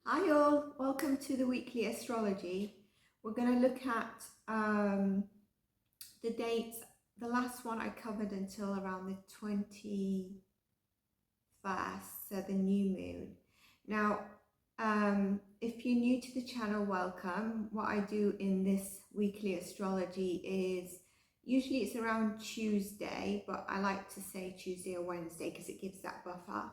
Hi all, welcome to the weekly astrology. We're going to look at the dates. The last one I covered until around the 21st, so the new moon. Now, if you're new to the channel, welcome. What I do in this weekly astrology is usually it's around Tuesday, but I like to say Tuesday or Wednesday because it gives that buffer.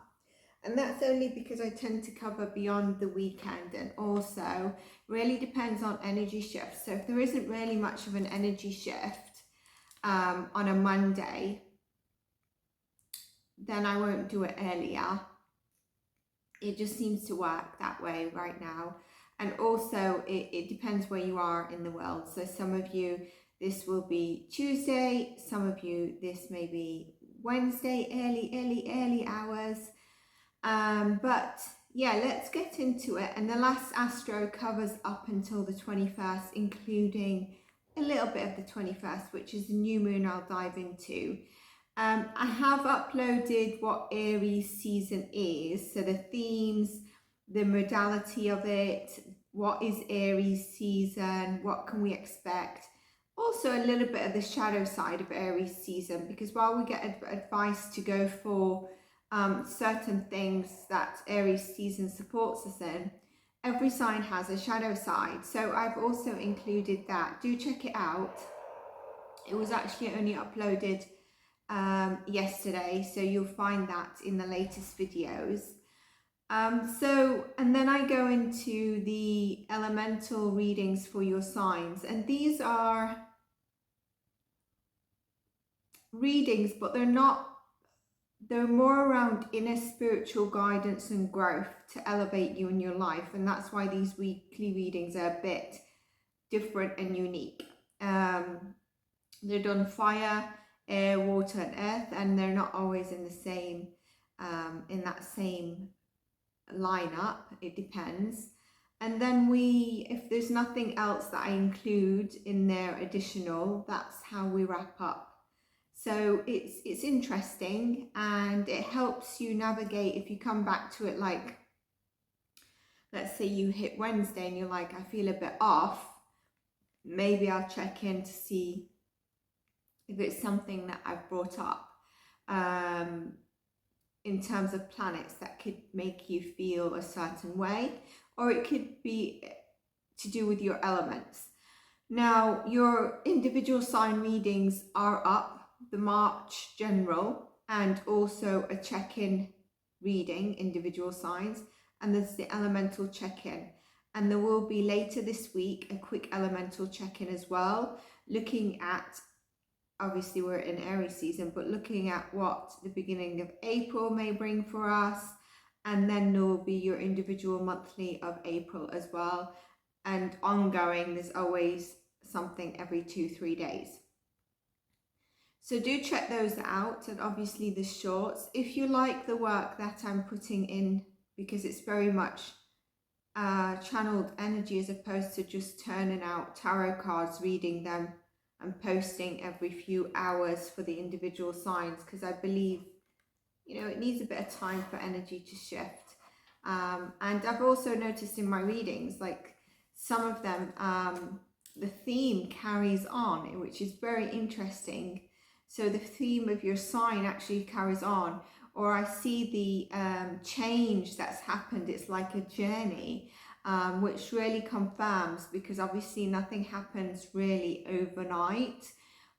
And that's only because I tend to cover beyond the weekend, and also really depends on energy shifts. So if there isn't really much of an energy shift on a Monday, then I won't do it earlier. It just seems to work that way right now. And also it depends where you are in the world. So some of you, this will be Tuesday. Some of you, this may be Wednesday, early hours. But yeah, let's get into it. And the last Astro covers up until the 21st, including a little bit of the 21st, which is the new moon I'll dive into. I have uploaded what Aries season is, so the themes, the modality of it, what is Aries season, what can we expect, also a little bit of the shadow side of Aries season, because while we get advice to go for certain things that Aries season supports us in, every sign has a shadow side. So I've also included that. Do check it out. It was actually only uploaded yesterday, so you'll find that in the latest videos. And then I go into the elemental readings for your signs, and these are readings, but they're more around inner spiritual guidance and growth to elevate you in your life. And that's why these weekly readings are a bit different and unique. They're done fire, air, water and earth, and they're not always in the same in that same lineup. It depends. And then if there's nothing else that I include in there additional, that's how we wrap up. So it's interesting, and it helps you navigate if you come back to it. Like, let's say you hit Wednesday and you're like, I feel a bit off. Maybe I'll check in to see if it's something that I've brought up in terms of planets that could make you feel a certain way, or it could be to do with your elements. Now, your individual sign readings are up. The March general, and also a check-in reading, individual signs, and there's the elemental check-in. And there will be later this week a quick elemental check-in as well, looking at, obviously we're in Aries season, but looking at what the beginning of April may bring for us. And then there will be your individual monthly of April as well. And ongoing, there's always something every 2-3 days. So do check those out, and obviously the shorts. If you like the work that I'm putting in, because it's very much channeled energy as opposed to just turning out tarot cards, reading them and posting every few hours for the individual signs, because I believe, you know, it needs a bit of time for energy to shift. And I've also noticed in my readings, like some of them, the theme carries on, which is very interesting. So the theme of your sign actually carries on, or I see the change that's happened. It's like a journey, which really confirms, because obviously nothing happens really overnight,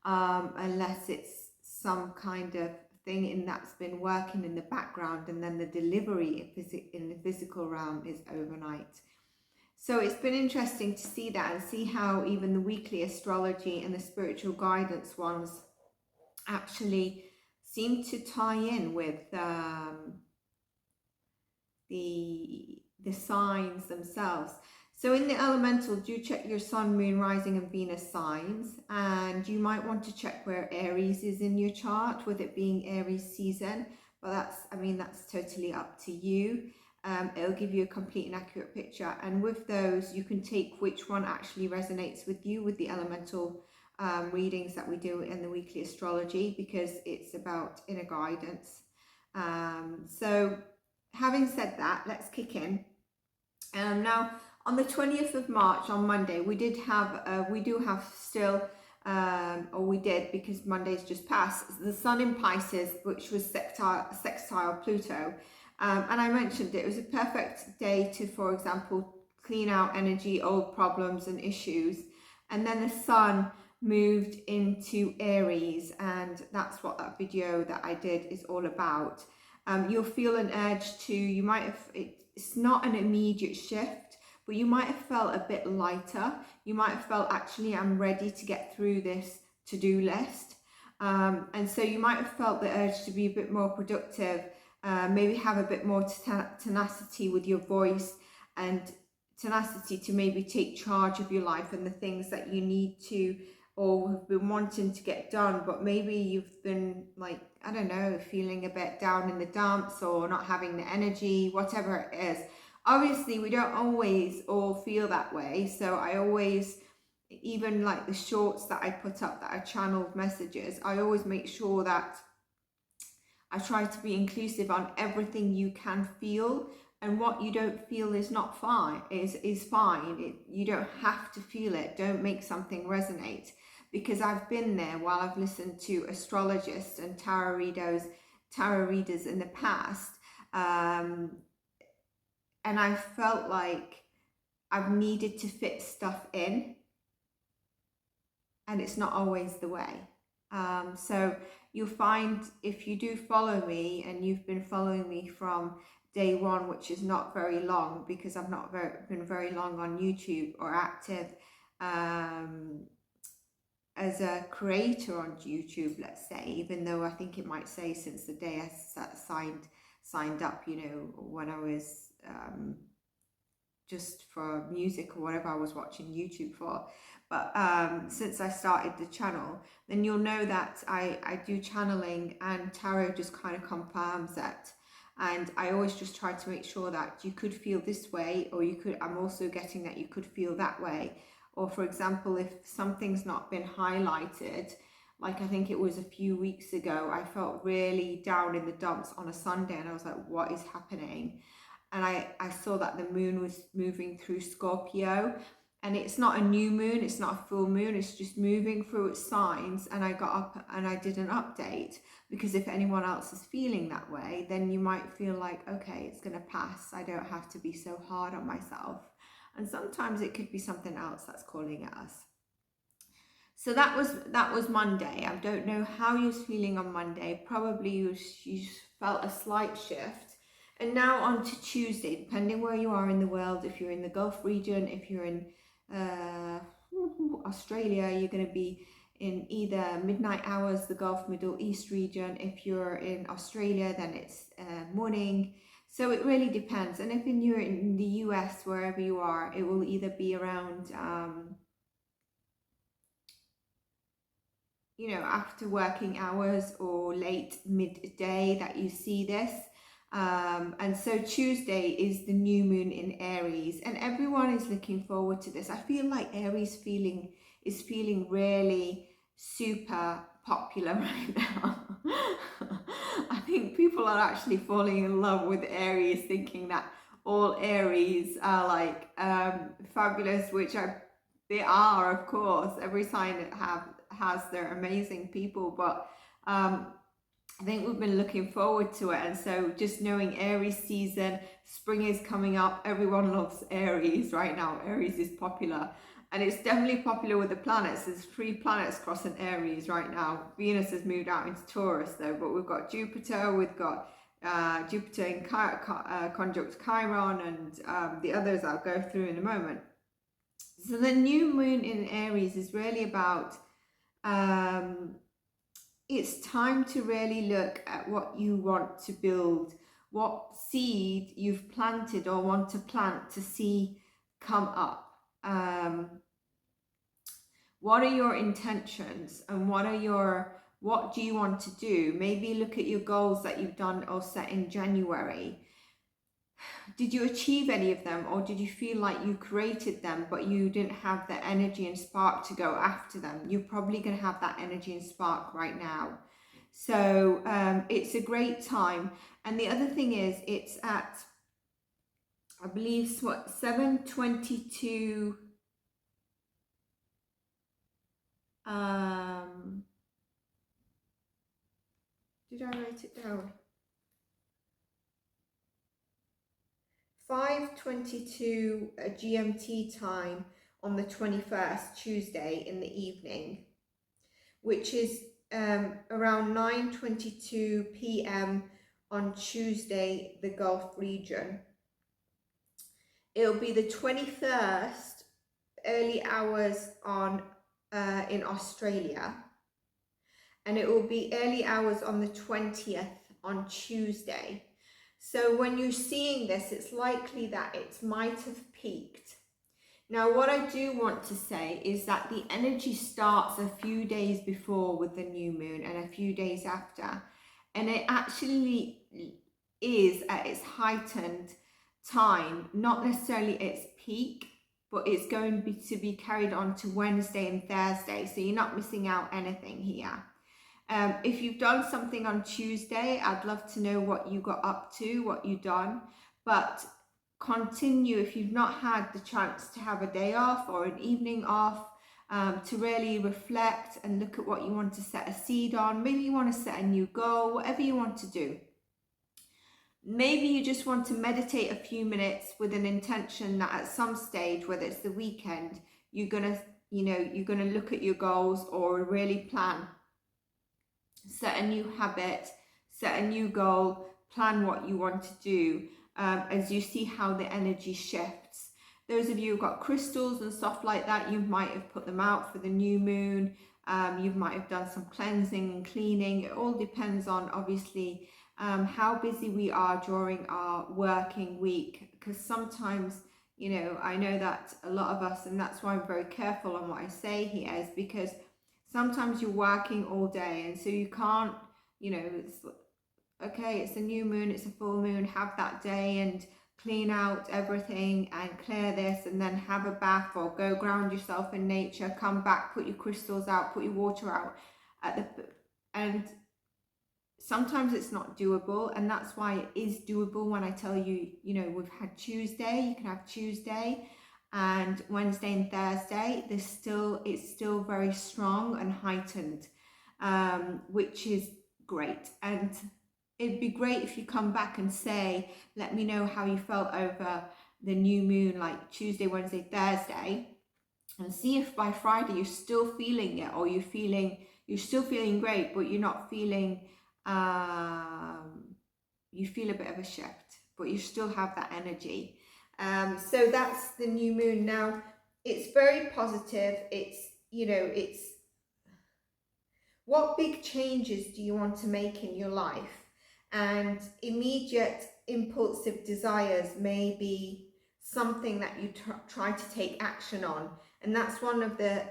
unless it's some kind of thing that's been working in the background, and then the delivery in the physical realm is overnight. So it's been interesting to see that, and see how even the weekly astrology and the spiritual guidance ones actually seem to tie in with the signs themselves. So in the elemental, do check your sun, moon, rising and Venus signs, and you might want to check where Aries is in your chart, with it being Aries season. But that's totally up to you. It'll give you a complete and accurate picture, and with those you can take which one actually resonates with you with the elemental readings that we do in the weekly astrology, because it's about inner guidance. So having said that, let's kick in. Now, on the 20th of March, on Monday, we do have still, or we did, because Monday's just passed, the Sun in Pisces, which was sextile Pluto. And I mentioned it was a perfect day to, for example, clean out energy, old problems and issues. And then the Sun moved into Aries, and that's what that video that I did is all about. You'll feel an urge to, you might have, it's not an immediate shift, but you might have felt a bit lighter. You might have felt, actually, I'm ready to get through this to-do list. And so you might have felt the urge to be a bit more productive, maybe have a bit more tenacity with your voice, and tenacity to maybe take charge of your life and the things that you need to or have been wanting to get done, but maybe you've been, like, I don't know, feeling a bit down in the dumps or not having the energy, whatever it is. Obviously, we don't always all feel that way. So I always, even like the shorts that I put up that are channeled messages, I always make sure that I try to be inclusive on everything you can feel, and what you don't feel is not fine, is fine. You don't have to feel it. Don't make something resonate, because I've been there while I've listened to astrologists and tarot readers in the past, and I felt like I've needed to fit stuff in, and it's not always the way. So you'll find, if you do follow me, and you've been following me from day one, which is not very long, because I've not been very long on YouTube or active as a creator on YouTube, let's say, even though I think it might say since the day I signed up, you know, when I was just for music or whatever I was watching YouTube for. But since I started the channel, then you'll know that I do channeling, and tarot just kind of confirms that. And I always just try to make sure that you could feel this way, or I'm also getting that you could feel that way. Or for example, if something's not been highlighted, like I think it was a few weeks ago, I felt really down in the dumps on a Sunday, and I was like, what is happening? And I saw that the moon was moving through Scorpio, and it's not a new moon, it's not a full moon, it's just moving through its signs. And I got up and I did an update, because if anyone else is feeling that way, then you might feel like, okay, it's going to pass. I don't have to be so hard on myself. And sometimes it could be something else that's calling at us. So that was Monday. I don't know how you was feeling on Monday. Probably you felt a slight shift. And now on to Tuesday, depending where you are in the world. If you're in the Gulf region, if you're in Australia, you're going to be in either midnight hours, the Gulf Middle East region. If you're in Australia, then it's morning. So it really depends. And if you're in the US, wherever you are, it will either be around you know, after working hours or late midday that you see this. And so Tuesday is the new moon in Aries, and everyone is looking forward to this. I feel like Aries is feeling really super popular right now. I think people are actually falling in love with Aries, thinking that all Aries are like fabulous, which they are, of course. Every sign has their amazing people, but I think we've been looking forward to it. And so just knowing Aries season, spring is coming up, everyone loves Aries right now. Aries is popular, and it's definitely popular with the planets. There's 3 planets crossing Aries right now. Venus has moved out into Taurus though, but we've got Jupiter, we've got Jupiter in conjunct Chiron, and the others I'll go through in a moment. So the new moon in Aries is really about it's time to really look at what you want to build, what seed you've planted or want to plant to see come up. What are your intentions, and what do you want to do? Maybe look at your goals that you've done or set in January. Did you achieve any of them, or did you feel like you created them but you didn't have the energy and spark to go after them? You're probably going to have that energy and spark right now. So it's a great time. And the other thing is, it's at I believe it's what, 7:22. Did I write it down? 5:22 GMT time on the 21st, Tuesday in the evening, which is around 9:22 p.m. on Tuesday, the Gulf region. It'll be the 21st, early hours on in Australia, and it will be early hours on the 20th on Tuesday. So when you're seeing this, it's likely that it might have peaked. Now, what I do want to say is that the energy starts a few days before with the new moon and a few days after, and it actually is at its heightened time, not necessarily its peak, but it's going to be carried on to Wednesday and Thursday, so you're not missing out anything here. If you've done something on Tuesday, I'd love to know what you got up to, what you've done, but continue if you've not had the chance to have a day off or an evening off, to really reflect and look at what you want to set a seed on. Maybe you want to set a new goal, whatever you want to do. Maybe you just want to meditate a few minutes with an intention that at some stage, whether it's the weekend, you're gonna look at your goals or really plan. Set a new habit, set a new goal, plan what you want to do as you see how the energy shifts. Those of you who've got crystals and stuff like that, you might have put them out for the new moon. You might have done some cleansing and cleaning. It all depends on, obviously, how busy we are during our working week, because sometimes, I know that a lot of us, and that's why I'm very careful on what I say here, is because sometimes you're working all day, and so you can't, it's okay, it's a new moon, it's a full moon, have that day and clean out everything and clear this, and then have a bath or go ground yourself in nature, come back, put your crystals out, put your water out and sometimes it's not doable, and that's why it is doable when I tell you, we've had Tuesday, you can have Tuesday and Wednesday and Thursday. It's still very strong and heightened, which is great. And it'd be great if you come back and say, let me know how you felt over the new moon, like Tuesday, Wednesday, Thursday, and see if by Friday you're still feeling it, or you're still feeling great, but you're not feeling, you feel a bit of a shift, but you still have that energy. So that's the new moon. Now, it's very positive. It's what big changes do you want to make in your life? And immediate impulsive desires may be something that you try to take action on. And that's one of the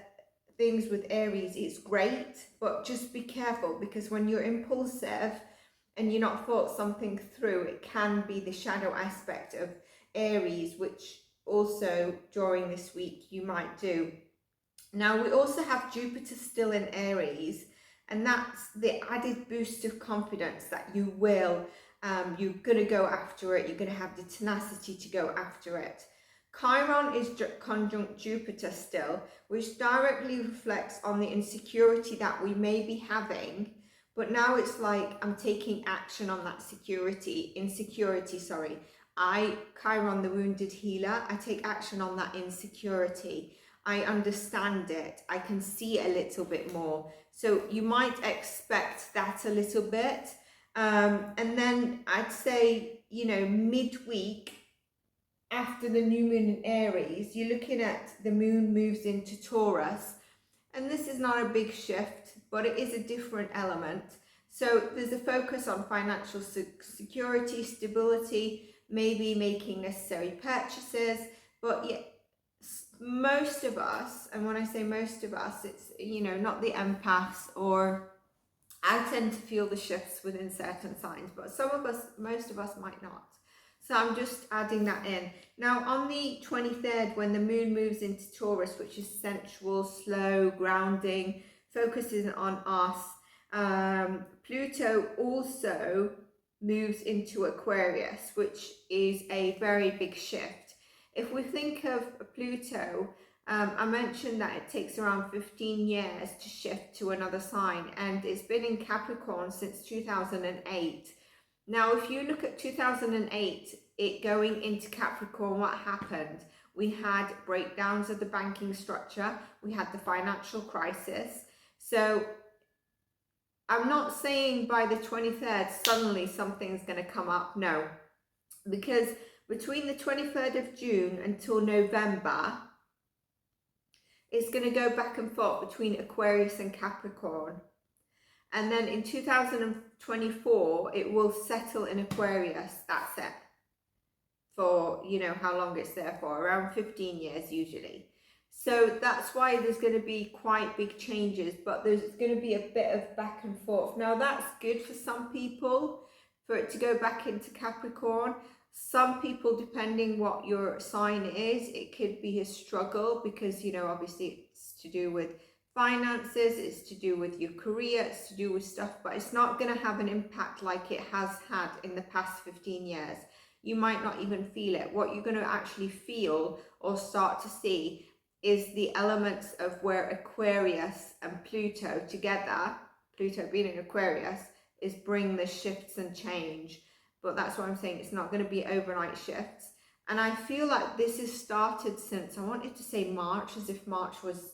things with Aries. It's great, but just be careful, because when you're impulsive and you're not thought something through, it can be the shadow aspect of Aries, which also during this week you might do. Now, we also have Jupiter still in Aries, and that's the added boost of confidence that you're going to go after it. You're going to have the tenacity to go after it. Chiron is conjunct Jupiter still, which directly reflects on the insecurity that we may be having. But now it's like I'm taking action on that insecurity. Chiron, the wounded healer, I take action on that insecurity. I understand it. I can see it a little bit more. So you might expect that a little bit. And then I'd say, midweek after the new moon in Aries, you're looking at the moon moves into Taurus. And this is not a big shift, but it is a different element. So there's a focus on financial security, stability, maybe making necessary purchases. But yeah, most of us, and when I say most of us, it's, not the empaths, or I tend to feel the shifts within certain signs, but most of us might not. So I'm just adding that in. Now, on the 23rd, when the moon moves into Taurus, which is sensual, slow, grounding, focusing on us, Pluto also moves into Aquarius, which is a very big shift. If we think of Pluto, I mentioned that it takes around 15 years to shift to another sign, and it's been in Capricorn since 2008. Now, if you look at 2008, it going into Capricorn, what happened? We had breakdowns of the banking structure, we had the financial crisis. So I'm not saying by the 23rd suddenly something's going to come up, no, because between the 23rd of June until November, it's going to go back and forth between Aquarius and Capricorn. And then in 2024, it will settle in Aquarius. That's it. For, you know, how long it's there for, around 15 years usually. So that's why there's going to be quite big changes, but there's going to be a bit of back and forth. Now that's good for some people, for it to go back into Capricorn. Some people, depending what your sign is, it could be a struggle because, you know, obviously it's to do with finances, it's to do with your career, it's to do with stuff, but it's not going to have an impact like it has had in the past 15 years. You might not even feel it. What you're going to actually feel or start to see is the elements of where Aquarius and Pluto together, Pluto being in Aquarius, is bring the shifts and change. But that's what I'm saying, it's not going to be overnight shifts. And I feel like this has started since, I wanted to say March, as if March was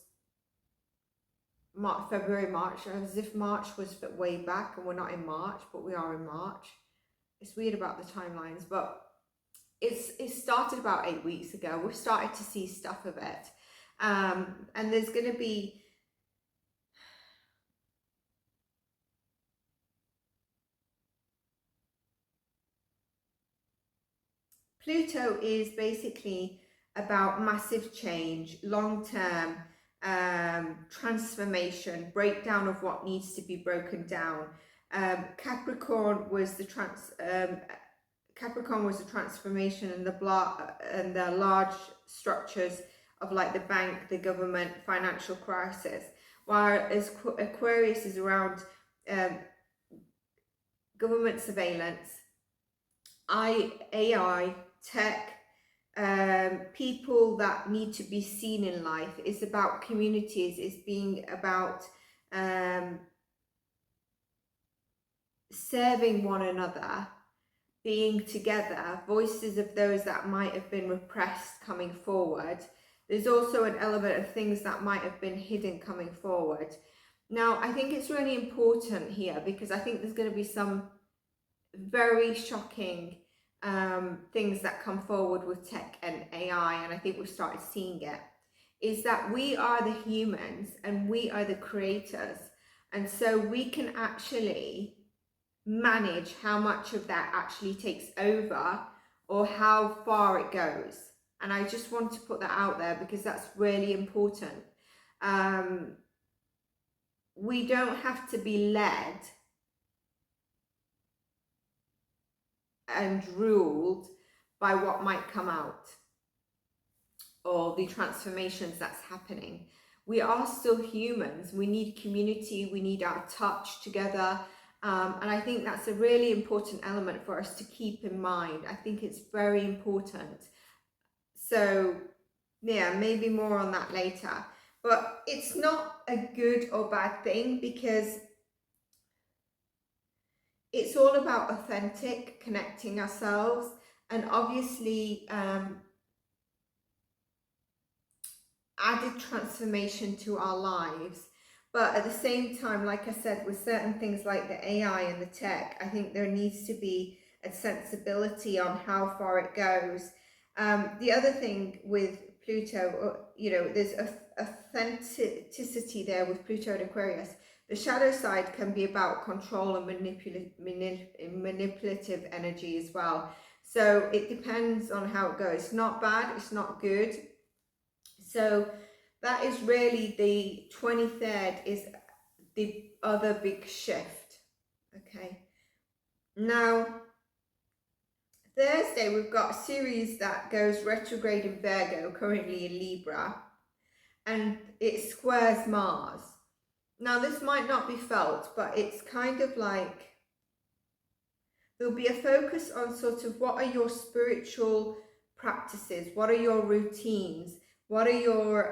February, March, as if March was way back, and we're not in March, but we are in March. It's weird about the timelines, but it started about 8 weeks ago. We've started to see stuff of it. And there's going to be Pluto is basically about massive change, long-term transformation, breakdown of what needs to be broken down. Capricorn was the transformation and the large structures of like the bank, the government, financial crisis, whereas Aquarius is around government surveillance, AI, tech, people that need to be seen in life. It's about communities, it's being about serving one another, being together, voices of those that might have been repressed coming forward. There's also an element of things that might have been hidden coming forward. Now, I think it's really important here because I think there's going to be some very shocking things that come forward with tech and AI, and I think we've started seeing it, is that we are the humans and we are the creators, and so we can actually manage how much of that actually takes over or how far it goes. And I just want to put that out there because that's really important. We don't have to be led and ruled by what might come out or the transformations that's happening. We are still humans. We need community. We need our touch together. And I think that's a really important element for us to keep in mind. I think it's very important. So yeah, maybe more on that later. But it's not a good or bad thing because it's all about authentic, connecting ourselves, and obviously added transformation to our lives. But at the same time, like I said, with certain things like the AI and the tech, I think there needs to be a sensibility on how far it goes. The other thing with Pluto, you know, there's authenticity there with Pluto and Aquarius. The shadow side can be about control and manipulative energy as well. So it depends on how it goes. It's not bad, it's not good. So that is really the 23rd is the other big shift. Okay. Now, Thursday, we've got a series that goes retrograde in Virgo, currently in Libra, and it squares Mars. Now, this might not be felt, but it's kind of like there'll be a focus on sort of what are your spiritual practices, what are your routines, what are your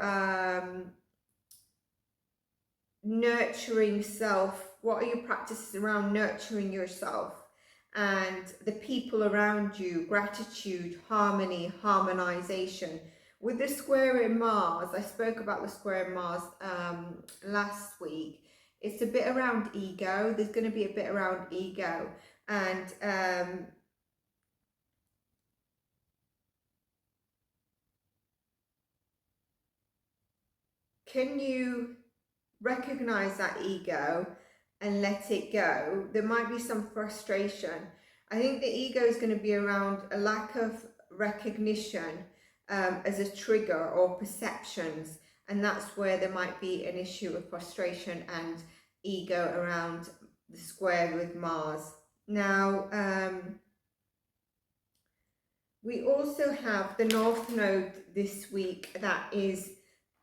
nurturing self, what are your practices around nurturing yourself and the people around you, gratitude, harmony, harmonization. With the square in Mars, I spoke about the square in Mars last week. It's a bit around ego. There's going to be a bit around ego, and can you recognize that ego and let it go? There might be some frustration. I think the ego is going to be around a lack of recognition as a trigger or perceptions, and that's where there might be an issue of frustration and ego around the square with Mars. Now we also have the North Node this week that is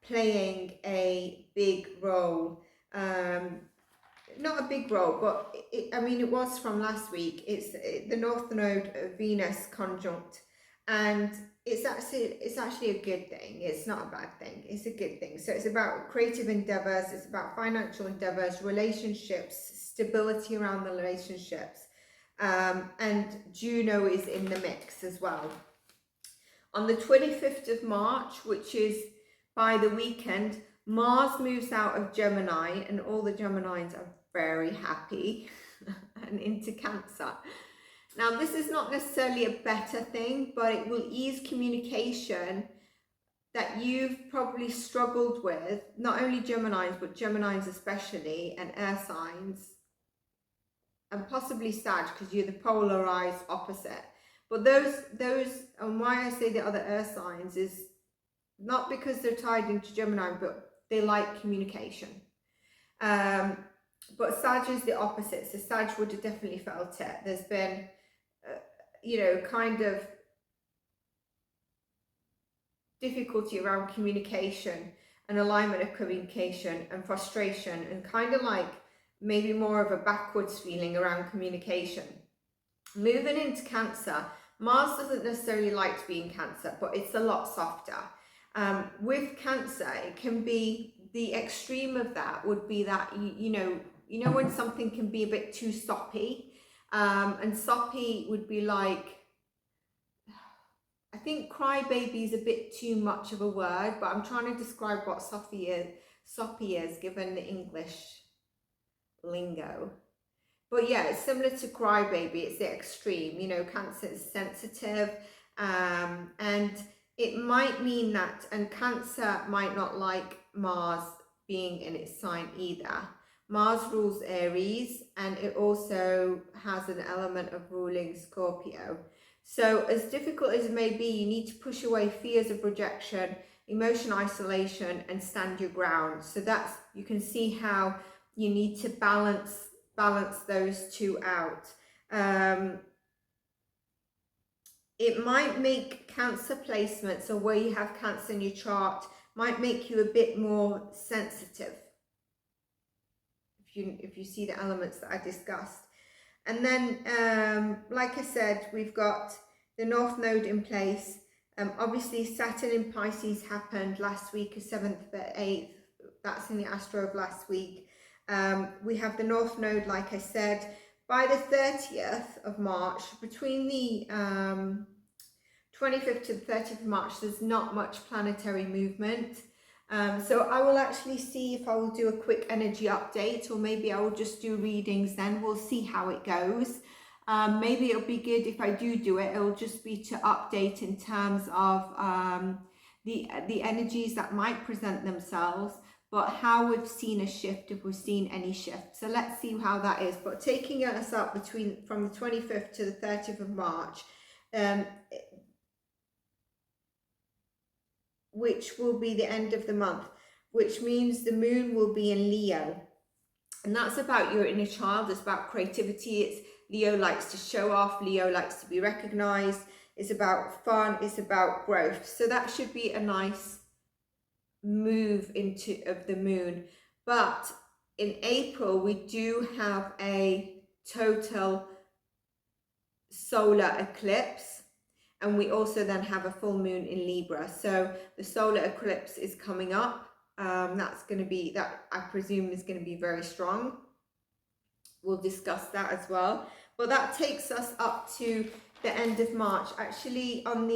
playing a big role. Not a big role, but I mean, it was from last week. It's the North Node Venus conjunct, and it's actually a good thing. It's not a bad thing. It's a good thing. So it's about creative endeavors. It's about financial endeavors, relationships, stability around the relationships, and Juno is in the mix as well. On the 25th of March, which is by the weekend, Mars moves out of Gemini, and all the Geminis are very happy and into Cancer. Now, this is not necessarily a better thing, but it will ease communication that you've probably struggled with, not only Geminis, but Geminis especially, and air signs, and possibly Sag, because you're the polarized opposite. But those, and why I say the other air signs is not because they're tied into Gemini, but they like communication. But Sag is the opposite. So Sag would have definitely felt it. There's been, you know, kind of difficulty around communication and alignment of communication and frustration, and kind of like maybe more of a backwards feeling around communication. Moving into Cancer, Mars doesn't necessarily like to be in Cancer, but it's a lot softer. With Cancer, it can be, the extreme of that would be that, you know when something can be a bit too soppy, and soppy would be like, I think crybaby is a bit too much of a word, but I'm trying to describe what soppy is given the English lingo. But yeah, it's similar to crybaby. It's the extreme. You know, Cancer is sensitive, and it might mean that, and Cancer might not like Mars being in its sign either. Mars rules Aries, and it also has an element of ruling Scorpio. So as difficult as it may be, you need to push away fears of rejection, emotion isolation, and stand your ground. So that's, you can see how you need to balance those two out. It might make Cancer placements, or where you have Cancer in your chart, might make you a bit more sensitive, if you see the elements that I discussed. And then, like I said, we've got the North Node in place. Obviously, Saturn in Pisces happened last week, 7th to 8th. That's in the Astro of last week. We have the North Node, like I said, by the 30th of March, between the 25th to the 30th of March, there's not much planetary movement. So I will actually see if I will do a quick energy update, or maybe I will just do readings then. We'll see how it goes. Maybe it'll be good if I do it. It'll just be to update in terms of the energies that might present themselves, but how we've seen a shift, if we've seen any shift. So let's see how that is. But taking us up from the 25th to the 30th of March, which will be the end of the month, which means the moon will be in Leo. And that's about your inner child. It's about creativity. It's Leo likes to show off. Leo likes to be recognized. It's about fun. It's about growth. So that should be a nice move of the moon. But in April, we do have a total solar eclipse, and we also then have a full moon in Libra. So the solar eclipse is coming up. That's going to be, that I presume is going to be very strong. We'll discuss that as well. But that takes us up to the end of March. Actually, on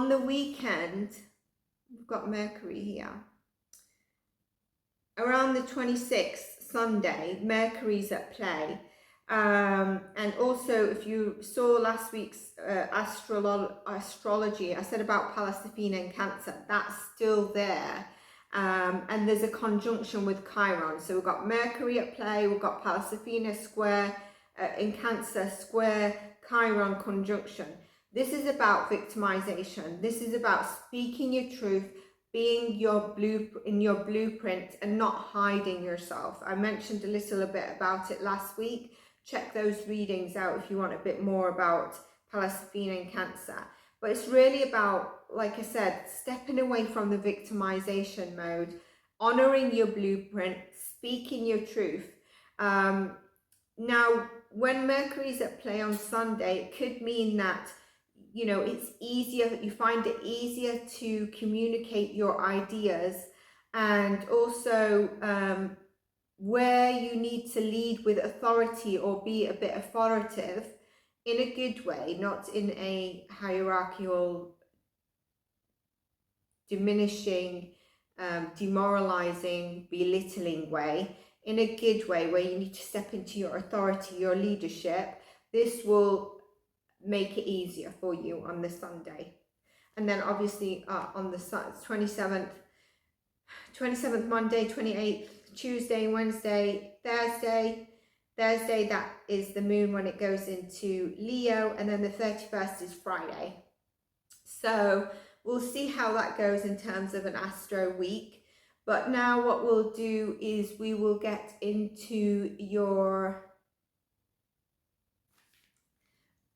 the weekend, we've got Mercury here. Around the 26th, Sunday, Mercury's at play. And also, if you saw last week's astrology, I said about Pallasafina and Cancer, that's still there. And there's a conjunction with Chiron. So we've got Mercury at play, we've got Pallasafina square in Cancer, square Chiron conjunction. This is about victimization. This is about speaking your truth, being in your blueprint and not hiding yourself. I mentioned a little bit about it last week. Check those readings out if you want a bit more about Pallasafina and Cancer. But it's really about, like I said, stepping away from the victimization mode, honoring your blueprint, speaking your truth. Now, when Mercury's at play on Sunday, it could mean that, you know, it's easier, you find it easier to communicate your ideas, and also where you need to lead with authority or be a bit authoritative in a good way, not in a hierarchical, diminishing, demoralizing, belittling way, in a good way where you need to step into your authority, your leadership. This will make it easier for you on the Sunday. And then obviously on the 27th, Monday, 28th, Tuesday, Wednesday, Thursday, that is the moon when it goes into Leo, and then the 31st is Friday. So we'll see how that goes in terms of an Astro week. But now what we'll do is we will get into your...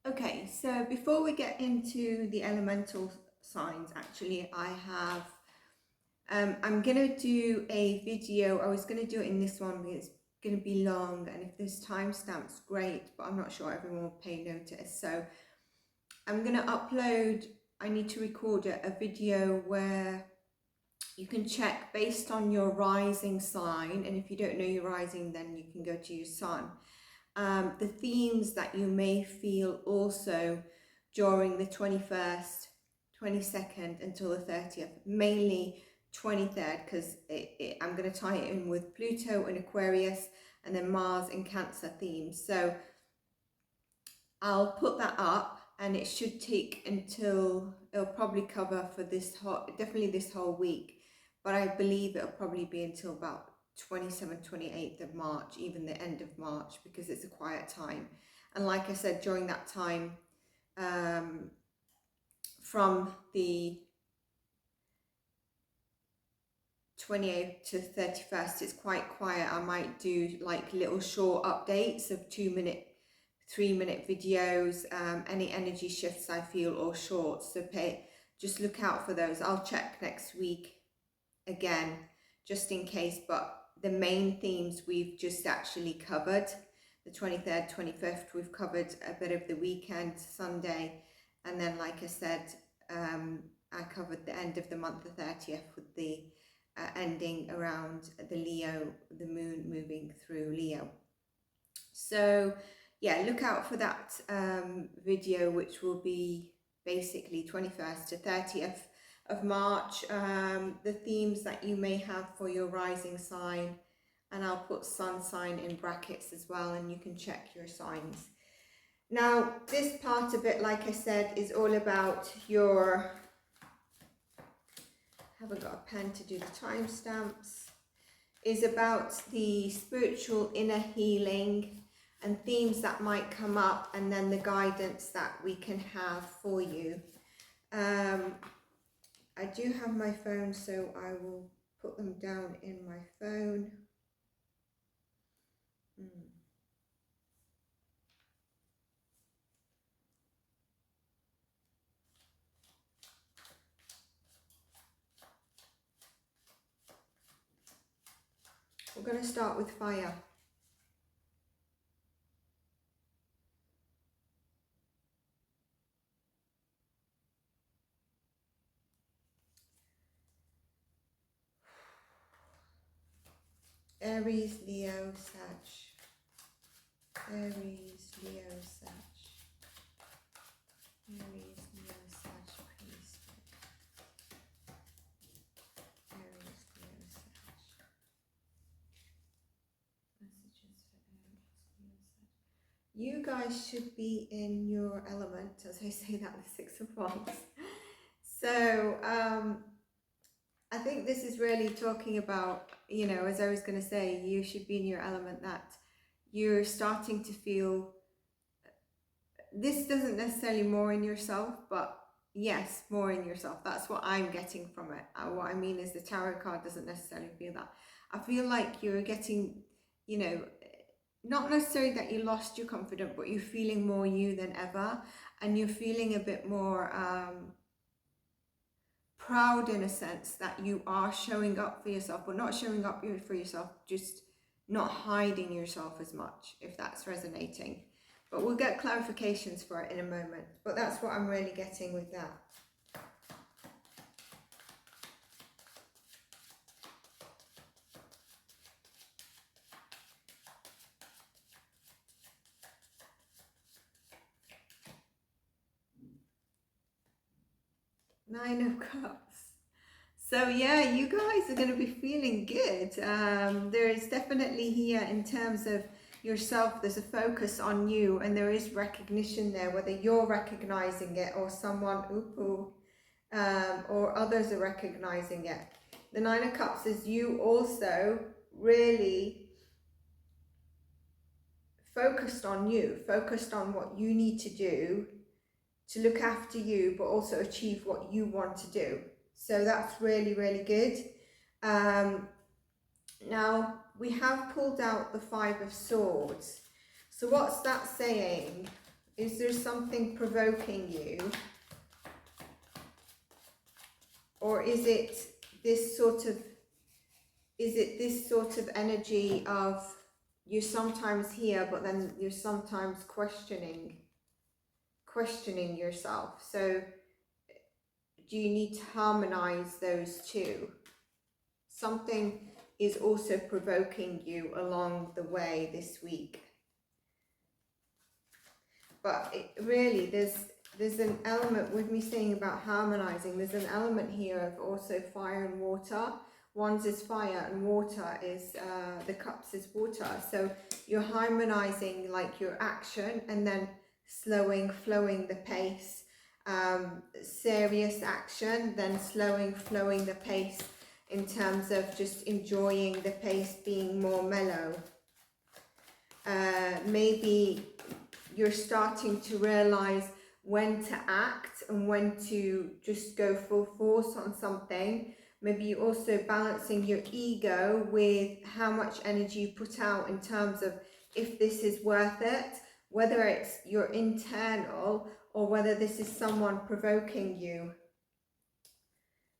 Okay, so before we get into the elemental signs, actually I have... I'm going to do a video. I was going to do it in this one, but it's going to be long, and if there's timestamps, great, but I'm not sure everyone will pay notice. So I'm going to upload, I need to record a video where you can check based on your rising sign, and if you don't know your rising, then you can go to your sun. The themes that you may feel also during the 21st, 22nd until the 30th, mainly 23rd, because I'm going to tie it in with Pluto and Aquarius and then Mars and Cancer themes. So I'll put that up, and it should take until, it'll probably cover for this whole, definitely this whole week, but I believe it'll probably be until about 27th, 28th of March, even the end of March, because it's a quiet time. And like I said, during that time, from the 28th to 31st, it's quite quiet. I might do like little short updates of 2-minute, 3-minute videos, any energy shifts I feel, or shorts. So just look out for those. I'll check next week again, just in case, but the main themes we've just actually covered. The 23rd, 25th, we've covered a bit of the weekend, Sunday, and then like I said, I covered the end of the month, the 30th, with the ending around the Leo, the moon moving through Leo. So yeah, look out for that video, which will be basically 21st to 30th of March, the themes that you may have for your rising sign, and I'll put sun sign in brackets as well, and you can check your signs. Now this part of it, like I said, is all about your... haven't got a pen to do the timestamps, is about the spiritual inner healing and themes that might come up, and then the guidance that we can have for you. I do have my phone, so I will put them down in my phone. We're going to start with fire. Aries, Leo, Sag. Aries, Leo, Sag. Aries, Leo, Sag, please. Aries, Leo, Sag. Messages for Aries, Leo, Sag. You guys should be in your element, as I say that with 6 of Wands. So, I think this is really talking about, you know, as I was going to say, you should be in your element, that you're starting to feel, this doesn't necessarily more in yourself, but yes, more in yourself. That's what I'm getting from it. What I mean is the tarot card doesn't necessarily feel that. I feel like you're getting, you know, not necessarily that you lost your confidence, but you're feeling more you than ever, and you're feeling a bit more proud in a sense that you are showing up for yourself, but not showing up for yourself, just not hiding yourself as much, if that's resonating. But we'll get clarifications for it in a moment. But that's what I'm really getting with that. Nine of Cups. So yeah, you guys are going to be feeling good. There is definitely here, in terms of yourself, there's a focus on you, and there is recognition there, whether you're recognizing it or someone, or others are recognizing it. The Nine of Cups is you also really focused on you, focused on what you need to do to look after you, but also achieve what you want to do. So that's really, really good. Now, we have pulled out the Five of Swords. So what's that saying? Is there something provoking you? Or is it this sort of energy of you're sometimes here, but then you're sometimes questioning yourself? So do you need to harmonize those two? Something is also provoking you along the way this week. But really, there's an element with me saying about harmonizing. There's an element here of also fire and water. Wands is fire and water is, the Cups is water. So you're harmonizing like your action and then flowing the pace. Serious action, then flowing the pace in terms of just enjoying the pace, being more mellow. Maybe you're starting to realize when to act and when to just go full force on something. Maybe you're also balancing your ego with how much energy you put out in terms of if this is worth it, whether it's your internal or whether this is someone provoking you.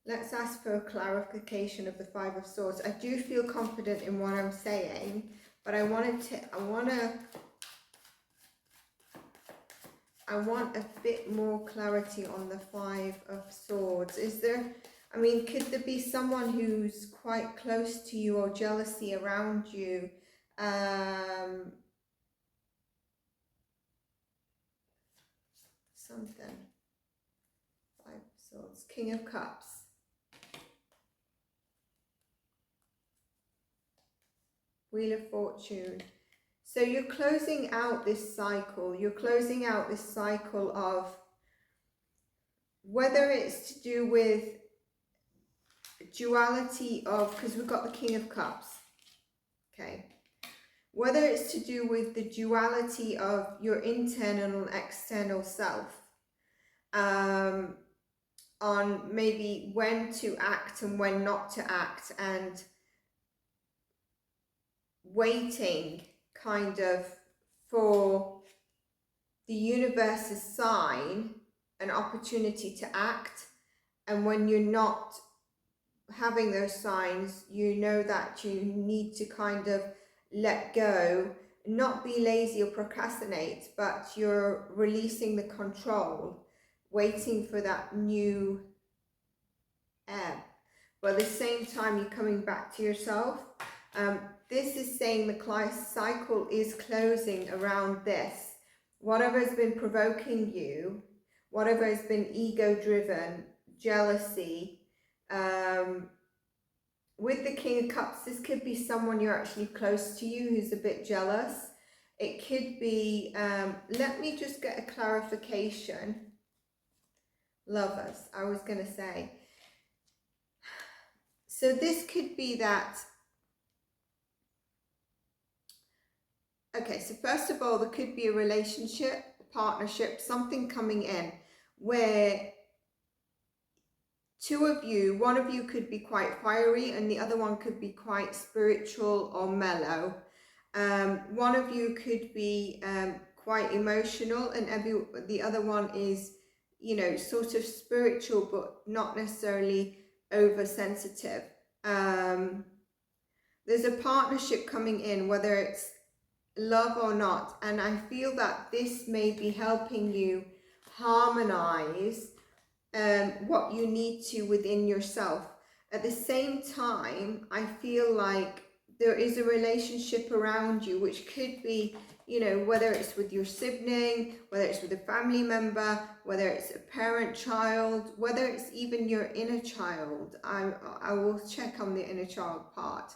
Let's ask for a clarification of the Five of Swords. I do feel confident in what I'm saying, but I want a bit more clarity on the Five of Swords. Is there, I mean, could there be someone who's quite close to you or jealousy around you? Something. Five of Swords. King of Cups. Wheel of Fortune. So you're closing out this cycle. You're closing out this cycle of whether it's to do with duality of, because we've got the King of Cups. Okay. Whether it's to do with the duality of your internal and external self. On maybe when to act and when not to act, and waiting kind of for the universe's sign, an opportunity to act, and when you're not having those signs, you know that you need to kind of let go, not be lazy or procrastinate, but you're releasing the control, waiting for that new ebb. But at the same time, you're coming back to yourself. this is saying the cycle is closing around this. Whatever has been provoking you, whatever has been ego-driven, jealousy, with the King of Cups, this could be someone you're actually close to you who's a bit jealous. It could be, let me just get a clarification. Lovers, I was going to say. So this could be that. Okay, so first of all, there could be a relationship, a partnership, something coming in where two of you, one of you could be quite fiery and the other one could be quite spiritual or mellow. One of you could be quite emotional and the other one is, you know, sort of spiritual but not necessarily oversensitive. There's a partnership coming in, whether it's love or not, and I feel that this may be helping you harmonize what you need to within yourself. At the same time, I feel like there is a relationship around you which could be, you know, whether it's with your sibling, whether it's with a family member, whether it's a parent child, whether it's even your inner child. I will check on the inner child part.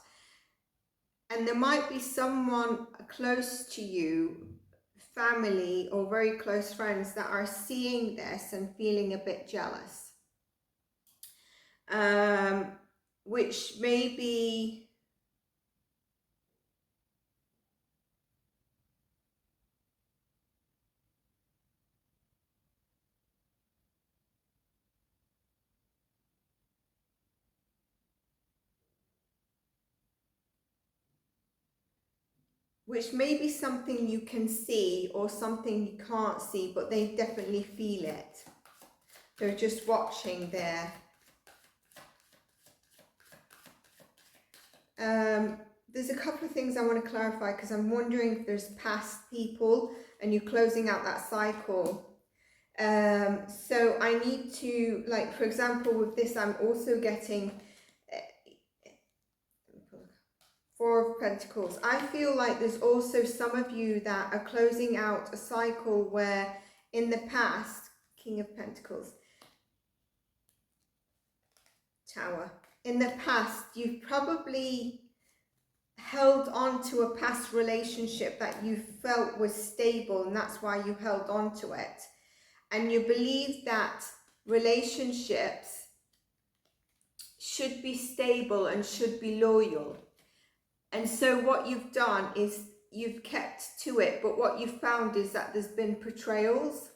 And there might be someone close to you, family or very close friends, that are seeing this and feeling a bit jealous. Which may be something you can see or something you can't see, but they definitely feel it. They're just watching there. There's a couple of things I want to clarify because I'm wondering if there's past people and you're closing out that cycle. So I need to, like, for example, with this, I'm also getting Four of Pentacles. I feel like there's also some of you that are closing out a cycle where in the past, King of Pentacles, Tower. In the past, you've probably held on to a past relationship that you felt was stable and that's why you held on to it. And you believe that relationships should be stable and should be loyal. And so what you've done is you've kept to it, but what you've found is that there's been betrayals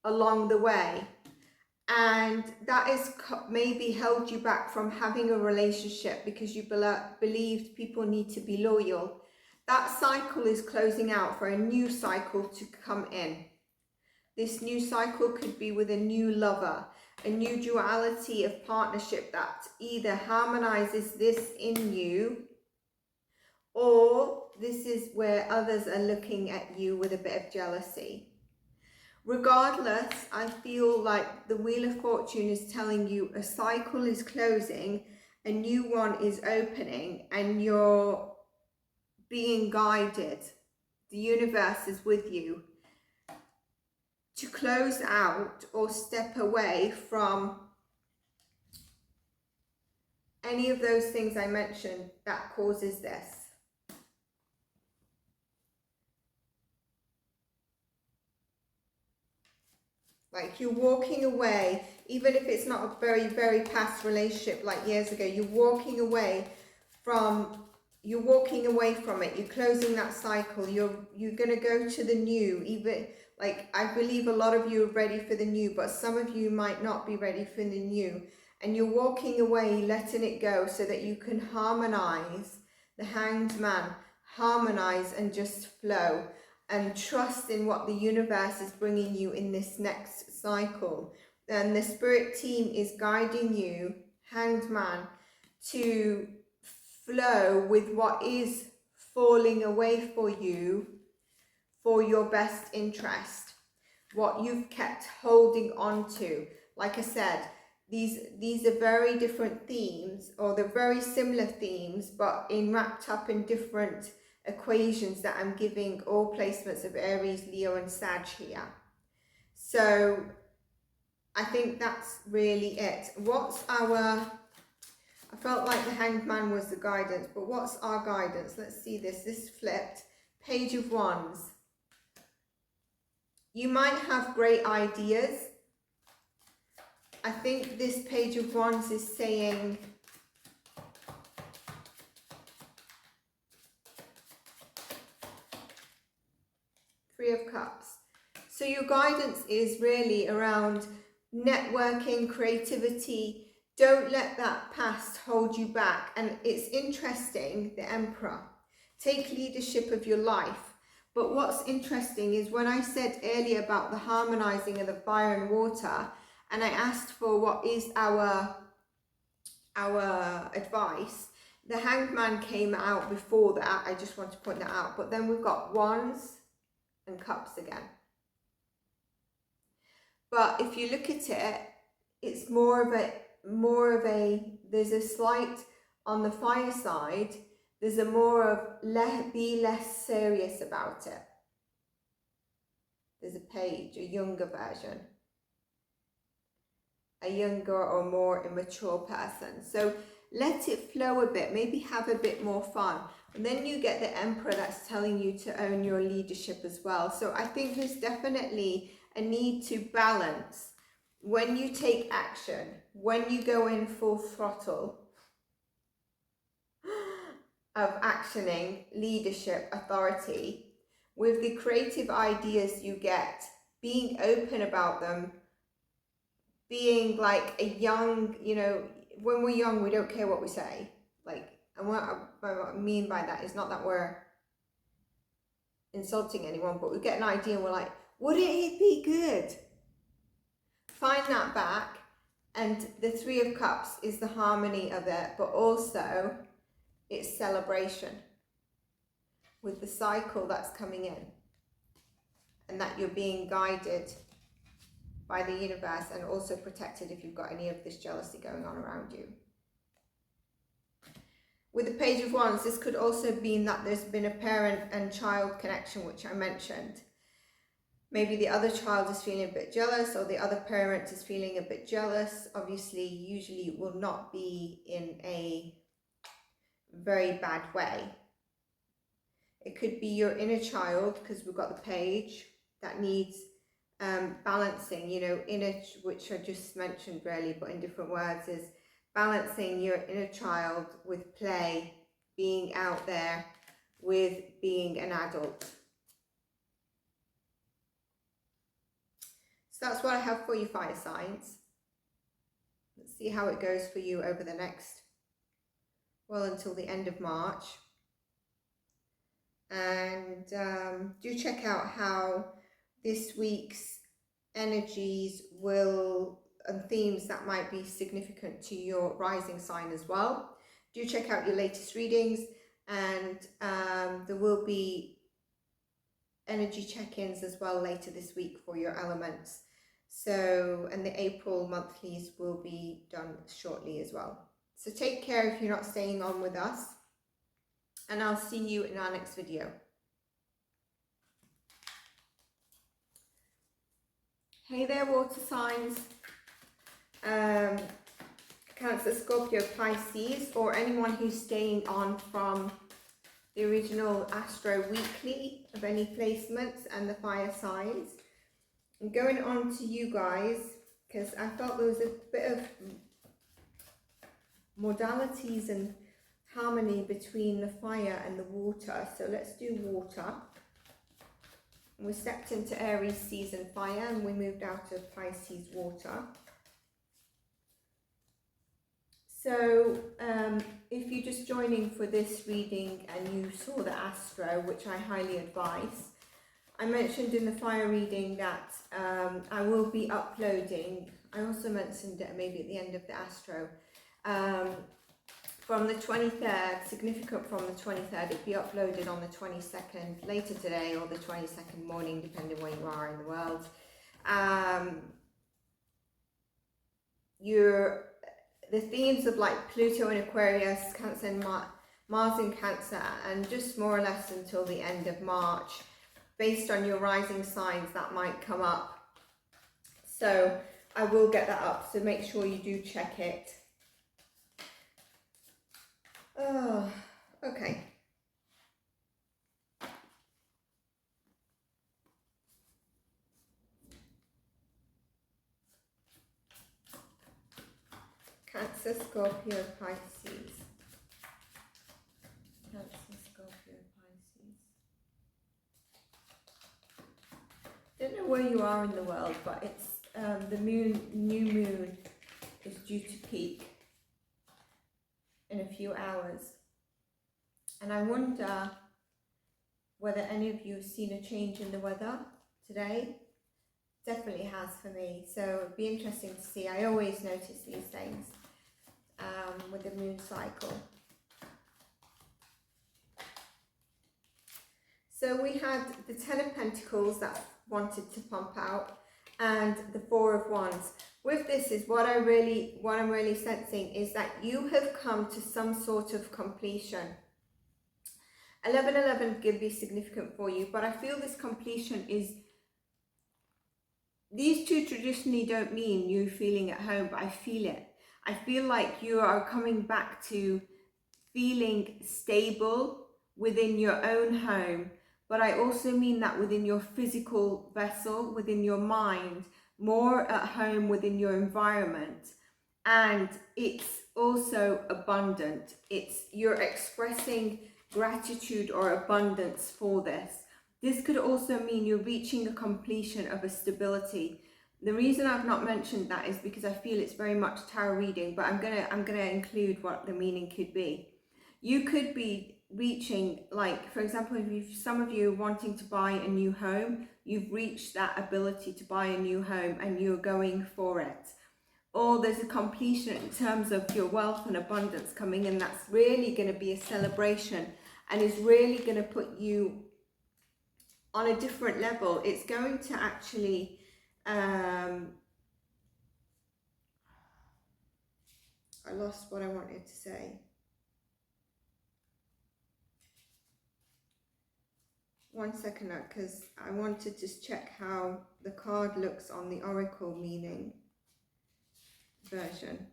along the way. And that is maybe held you back from having a relationship because you believed people need to be loyal. That cycle is closing out for a new cycle to come in. This new cycle could be with a new lover, a new duality of partnership that either harmonizes this in you, or this is where others are looking at you with a bit of jealousy. Regardless, I feel like the Wheel of Fortune is telling you a cycle is closing, a new one is opening, and you're being guided. The universe is with you to close out or step away from any of those things I mentioned that causes this. Like you're walking away, even if it's not a very, very past relationship like years ago, you're walking away from it. You're closing that cycle. You're going to go to the new. Even like I believe a lot of you are ready for the new, but some of you might not be ready for the new. And you're walking away, letting it go so that you can harmonize, the Hanged Man, harmonize and just flow. And trust in what the universe is bringing you in this next cycle. And the spirit team is guiding you, Hanged Man, to flow with what is falling away for you for your best interest. What you've kept holding on to. Like I said, these are very different themes, or they're very similar themes, but wrapped up in different equations that I'm giving all placements of Aries, Leo and Sag here. So I think that's really it. I felt like the Hanged Man was the guidance, but what's our guidance? Let's see this. This flipped. Page of Wands. You might have great ideas. I think this Page of Wands is saying Three of Cups. So your guidance is really around networking, creativity. Don't let that past hold you back. And it's interesting, the Emperor. Take leadership of your life. But what's interesting is when I said earlier about the harmonizing of the fire and water, and I asked for what is our advice, the Hanged Man came out before that. I just want to point that out. But then we've got Wands and Cups again. But if you look at it, it's more of a, there's a slight, on the fire side, there's a more of be less serious about it. There's a page, a younger version. A younger or more immature person. So let it flow a bit, maybe have a bit more fun. And then you get the Emperor that's telling you to own your leadership as well. So I think there's definitely a need to balance when you take action, when you go in full throttle of actioning, leadership, authority, with the creative ideas you get, being open about them, being like a young, you know, when we're young, we don't care what we say. Like, and what I mean by that is not that we're insulting anyone, but we get an idea and we're like, wouldn't it be good? Find that back. And the Three of Cups is the harmony of it, but also it's celebration with the cycle that's coming in, and that you're being guided by the universe and also protected if you've got any of this jealousy going on around you. With the Page of Wands, this could also mean that there's been a parent and child connection, which I mentioned. Maybe the other child is feeling a bit jealous, or the other parent is feeling a bit jealous. Obviously, usually it will not be in a very bad way. It could be your inner child, because we've got the page, that needs balancing, you know, inner, which I just mentioned really, but in different words, is balancing your inner child with play, being out there, with being an adult. So that's what I have for you, fire signs. Let's see how it goes for you over the next, well, until the end of March. And do check out how this week's energies will, and themes that might be significant to your rising sign as well. Do check out your latest readings, and there will be energy check-ins as well later this week for your elements. So, and the April monthlies will be done shortly as well. So take care if you're not staying on with us, and I'll see you in our next video. Hey there, water signs, Cancer, Scorpio, Pisces, or anyone who's staying on from the original Astro Weekly of any placements and the fire signs. I'm going on to you guys because I felt there was a bit of modalities and harmony between the fire and the water. So let's do water. We stepped into Aries season fire and we moved out of Pisces water. So if you're just joining for this reading and you saw the Astro, which I highly advise, I mentioned in the fire reading that I will be uploading, I also mentioned it maybe at the end of the Astro, from the 23rd, significant from the 23rd, it'll be uploaded on the 22nd, later today, or the 22nd morning, depending where you are in the world. the themes of like Pluto in Aquarius, Cancer and Mars in Cancer, and just more or less until the end of March, based on your rising signs, that might come up. So I will get that up, so make sure you do check it. Oh, okay. Cancer, Scorpio, Pisces. Cancer, Scorpio, Pisces. Don't know where you are in the world, but it's the new moon is due to peak in a few hours. And I wonder whether any of you have seen a change in the weather today. Definitely has for me, so it'd be interesting to see. I always notice these things with the moon cycle. So we had the Ten of Pentacles that wanted to pump out, and the Four of Wands. With this is what I'm really sensing is that you have come to some sort of completion. 11/11 could be significant for you, but I feel this completion is, these two traditionally don't mean you feeling at home, but I feel it. I feel like you are coming back to feeling stable within your own home, but I also mean that within your physical vessel, within your mind, more at home within your environment. And it's also abundant. You're expressing gratitude or abundance for this. This could also mean you're reaching a completion of a stability. The reason I've not mentioned that is because I feel it's very much tarot reading, but I'm gonna include what the meaning could be. You could be reaching, like for example, if some of you are wanting to buy a new home, you've reached that ability to buy a new home and you're going for it. Or there's a completion in terms of your wealth and abundance coming in. That's really going to be a celebration and is really going to put you on a different level. It's going to actually I lost what I wanted to say. One second, because I want to just check how the card looks on the Oracle meaning version.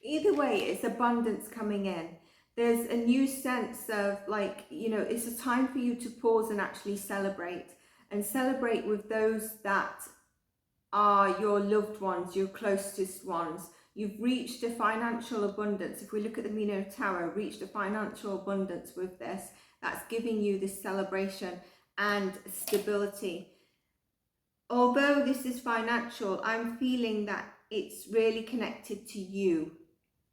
Either way, it's abundance coming in. There's a new sense of like, you know, it's a time for you to pause and actually celebrate, and celebrate with those that are your loved ones, your closest ones. You've reached a financial abundance. If we look at the meaning of tarot, reached a financial abundance with this. That's giving you this celebration and stability. Although this is financial, I'm feeling that it's really connected to you.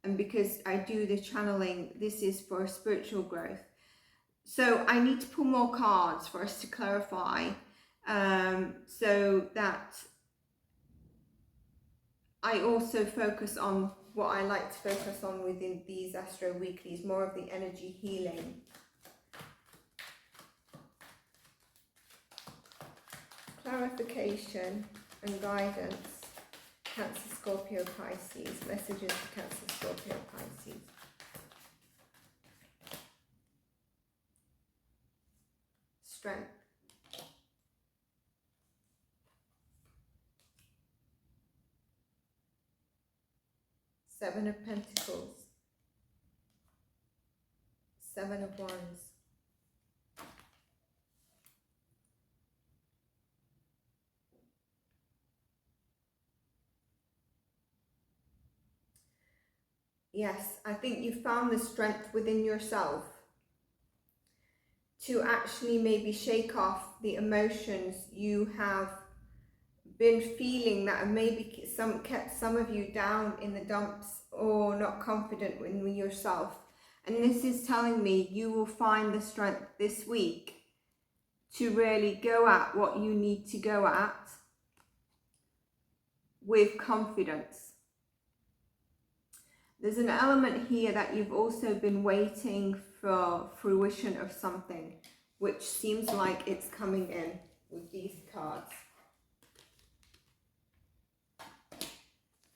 And because I do the channeling, this is for spiritual growth. So I need to pull more cards for us to clarify, so that I also focus on what I like to focus on within these Astro Weeklies, more of the energy healing. Clarification and guidance. Cancer, Scorpio, Pisces. Messages for Cancer, Scorpio, Pisces. Strength. Seven of Pentacles. Seven of Wands. Yes, I think you found the strength within yourself to actually maybe shake off the emotions you have been feeling that have maybe kept some of you down in the dumps or not confident in yourself. And this is telling me you will find the strength this week to really go at what you need to go at with confidence. There's an element here that you've also been waiting for fruition of something, which seems like it's coming in with these cards.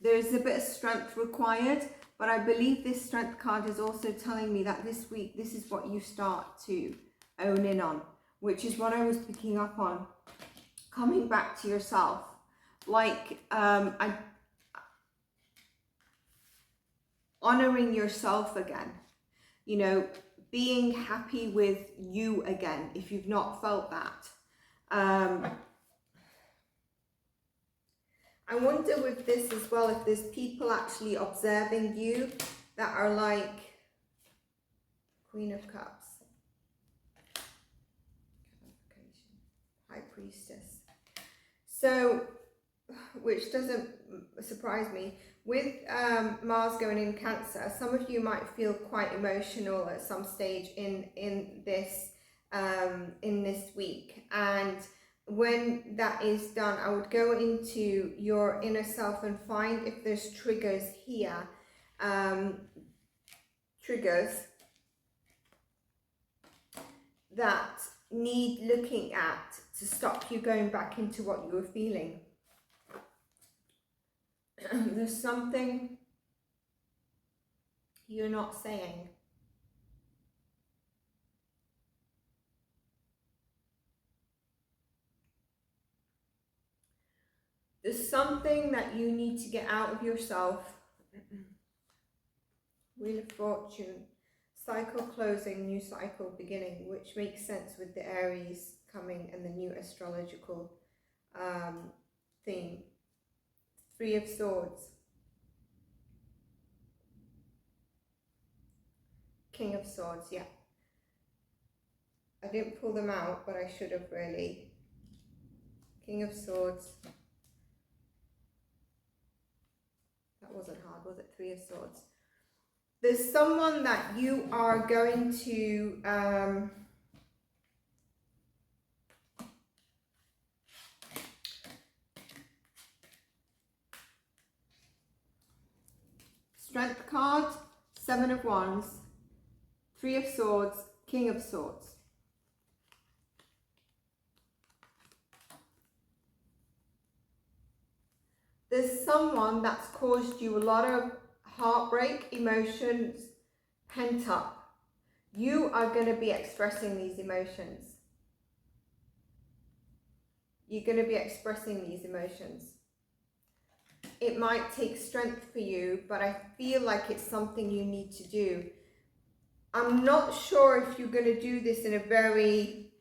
There's a bit of strength required, but I believe this strength card is also telling me that this week, this is what you start to own in on, which is what I was picking up on. Coming back to yourself. Like, honoring yourself again. You know, being happy with you again, if you've not felt that. I wonder with this as well, if there's people actually observing you that are like Queen of Cups, High Priestess. So, which doesn't surprise me. With Mars going in Cancer, some of you might feel quite emotional at some stage in this week, and when that is done, I would go into your inner self and find if there's triggers here, triggers that need looking at to stop you going back into what you were feeling. There's something you're not saying. There's something that you need to get out of yourself. Wheel of Fortune. Cycle closing, new cycle beginning, which makes sense with the Aries coming and the new astrological theme. Three of Swords. King of Swords, yeah. I didn't pull them out, but I should have really. King of Swords. That wasn't hard, was it? Three of Swords. There's someone that you are going to Strength card, Seven of Wands, Three of Swords, King of Swords. There's someone that's caused you a lot of heartbreak, emotions, pent up. You are going to be expressing these emotions. You're going to be expressing these emotions. It might take strength for you, but I feel like it's something you need to do. I'm not sure if you're going to do this in a very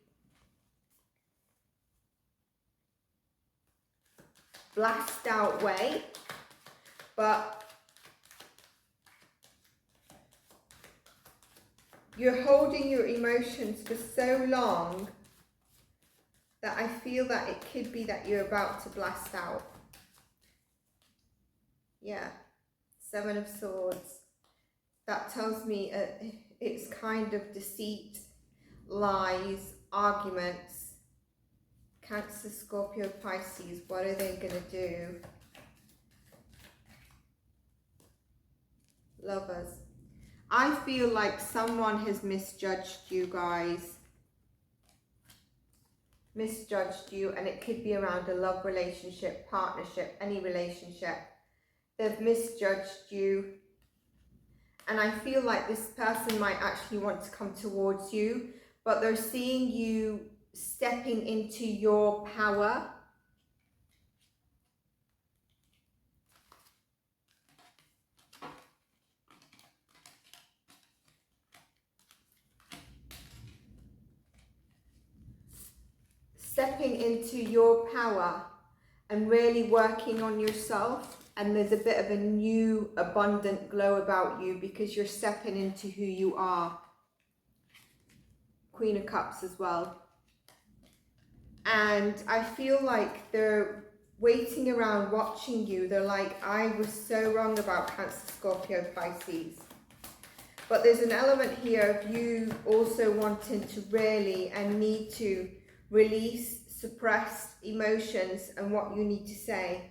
blast out way, but you're holding your emotions for so long that I feel that it could be that you're about to blast out. Yeah, Seven of Swords. That tells me it's kind of deceit, lies, arguments. Cancer, Scorpio, Pisces, what are they going to do? Lovers. I feel like someone has misjudged you guys. Misjudged you, and it could be around a love relationship, partnership, any relationship. They've misjudged you. And I feel like this person might actually want to come towards you, but they're seeing you stepping into your power. Stepping into your power and really working on yourself. And there's a bit of a new abundant glow about you because you're stepping into who you are. Queen of Cups as well. And I feel like they're waiting around watching you. They're like, I was so wrong about Cancer, Scorpio, Pisces. But there's an element here of you also wanting to really and need to release suppressed emotions and what you need to say.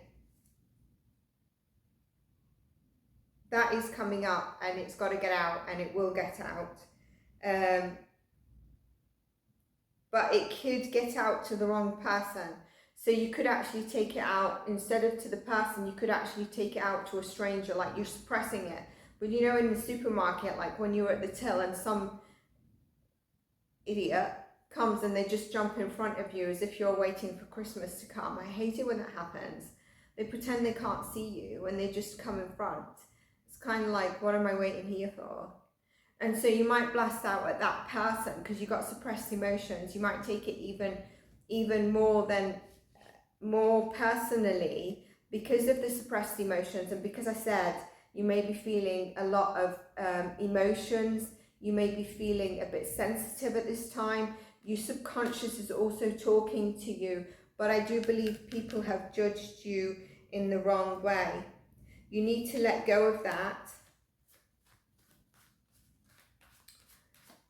that is coming up, and it's got to get out, and it will get out. But it could get out to the wrong person. So you could actually take it out, instead of to the person, you could actually take it out to a stranger, like you're suppressing it. But you know, in the supermarket, like when you're at the till and some idiot comes and they just jump in front of you as if you're waiting for Christmas to come. I hate it when that happens. They pretend they can't see you and they just come in front. It's kind of like, what am I waiting here for? And so you might blast out at that person because you got suppressed emotions. You might take it even more personally because of the suppressed emotions, and because I said you may be feeling a lot of emotions. You may be feeling a bit sensitive at this time. Your subconscious is also talking to you, but I do believe people have judged you in the wrong way. You need to let go of that.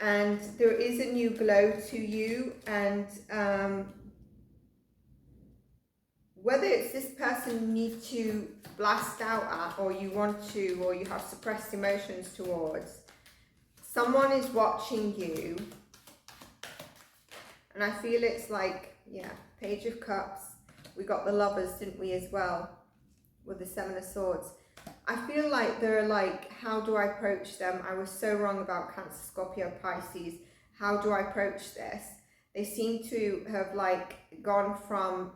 And there is a new glow to you, and whether it's this person you need to blast out at, or you want to, or you have suppressed emotions towards, someone is watching you. And I feel it's like, yeah, Page of Cups. We got the Lovers, didn't we, as well, with the Seven of Swords. I feel like they're like, how do I approach them? I was so wrong about Cancer, Scorpio, Pisces. How do I approach this? They seem to have like gone from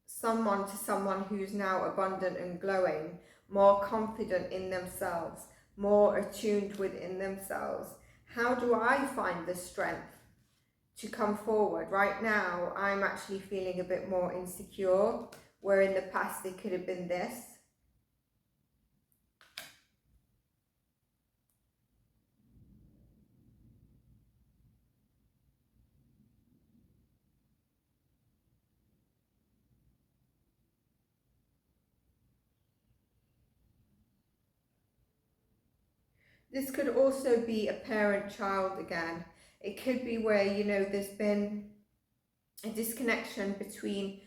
someone to someone who's now abundant and glowing, more confident in themselves, more attuned within themselves. How do I find the strength to come forward? Right now, I'm actually feeling a bit more insecure, where in the past they could have been this. This could also be a parent-child again. It could be where, you know, there's been a disconnection between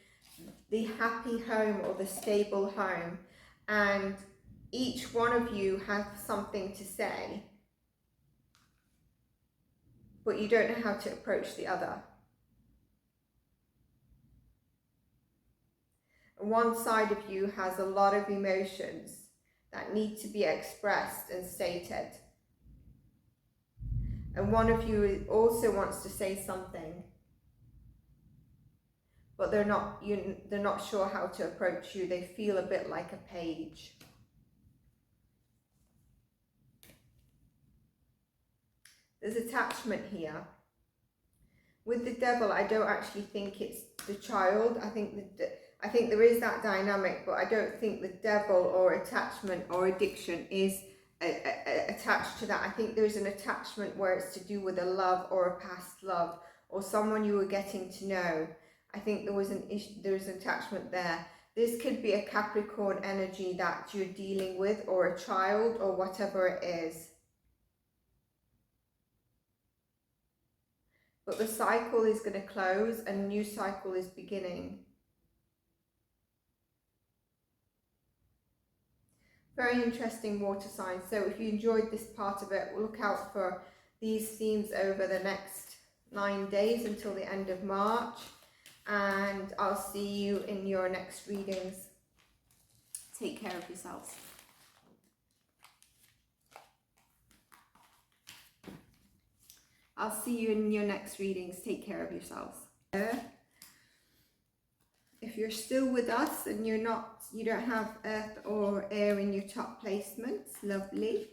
the happy home or the stable home, and each one of you has something to say, but you don't know how to approach the other. And one side of you has a lot of emotions that need to be expressed and stated. And one of you also wants to say something, but they're not sure how to approach you. They feel a bit like a page. There's attachment here. With the Devil, I don't actually think it's the child. I think there is that dynamic, but I don't think the Devil or attachment or addiction is attached to that. I think there's an attachment where it's to do with a love or a past love or someone you were getting to know. I think there was an attachment there. This could be a Capricorn energy that you're dealing with, or a child, or whatever it is. But the cycle is going to close and a new cycle is beginning. Very interesting water signs. So if you enjoyed this part of it, look out for these themes over the next 9 days until the end of March. And I'll see you in your next readings. Take care of yourselves. I'll see you in your next readings. Take care of yourselves. If you're still with us and you don't have Earth or Air in your top placements, lovely.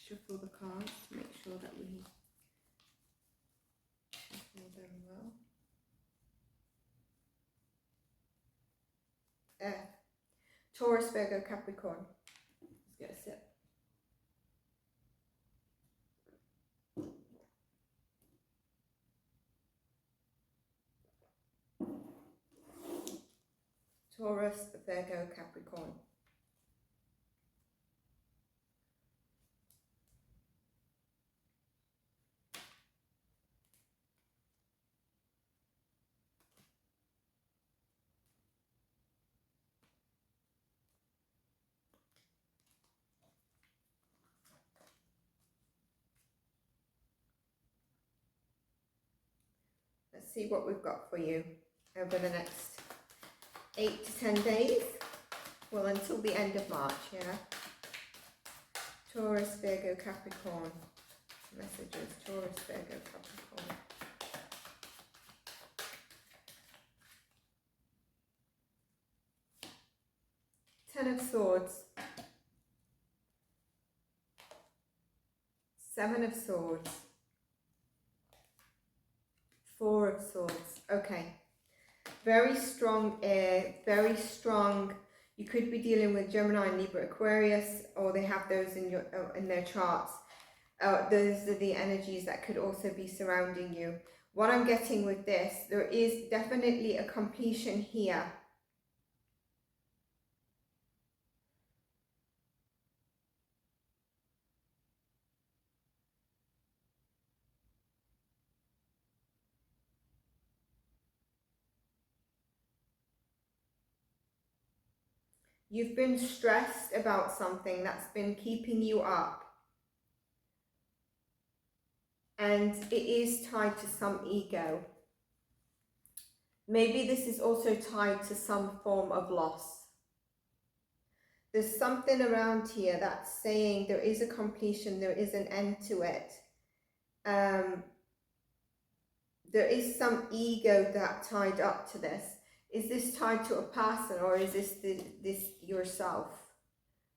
Shuffle the cards to make sure that we shuffle them well. Taurus, Virgo, Capricorn. Let's get a sip. Taurus, Virgo, Capricorn. see what we've got for you over the next 8 to 10 days. Well, until the end of March, yeah. Taurus, Virgo, Capricorn. Messages, Taurus, Virgo, Capricorn. Ten of Swords. Seven of Swords. Four of Swords. Okay. Very strong air, very strong. You could be dealing with Gemini, Libra, Aquarius, or they have those in their charts. Those are the energies that could also be surrounding you. What I'm getting with this, there is definitely a completion here. You've been stressed about something that's been keeping you up. And it is tied to some ego. Maybe this is also tied to some form of loss. There's something around here that's saying there is a completion, there is an end to it. There is some ego that tied up to this. Is this tied to a person, or is this yourself?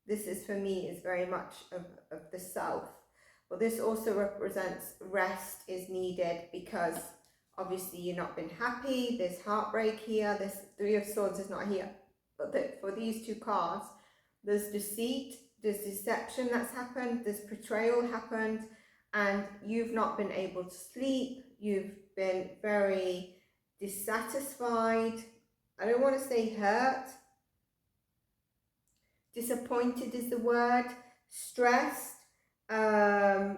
This is, for me, is very much of the self. But this also represents rest is needed, because obviously you've not been happy. There's heartbreak here. This Three of Swords is not here. But for these two cards, there's deceit, there's deception that's happened, there's betrayal happened, and you've not been able to sleep. You've been very dissatisfied. I don't want to say hurt. Disappointed is the word. Stressed. And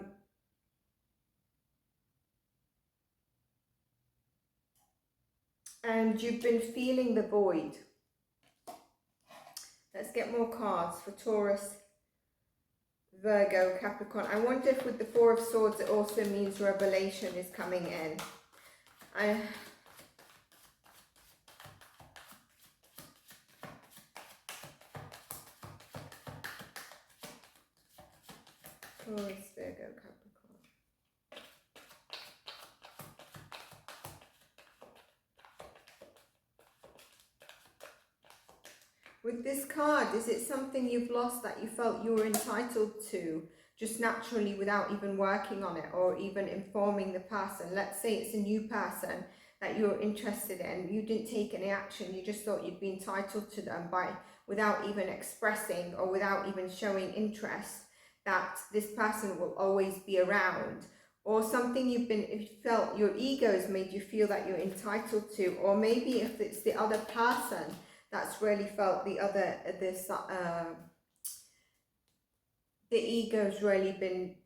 you've been feeling the void. Let's get more cards for Taurus, Virgo, Capricorn. I wonder if with the Four of Swords it also means revelation is coming in. Taurus, Virgo, Capricorn. With this card, is it something you've lost that you felt you were entitled to just naturally without even working on it or even informing the person? Let's say it's a new person that you're interested in. You didn't take any action. You just thought you'd be entitled to them without even expressing or without even showing interest that this person will always be around, or something if you felt your egos made you feel that you're entitled to, or maybe if it's the other person that's really felt the ego's really been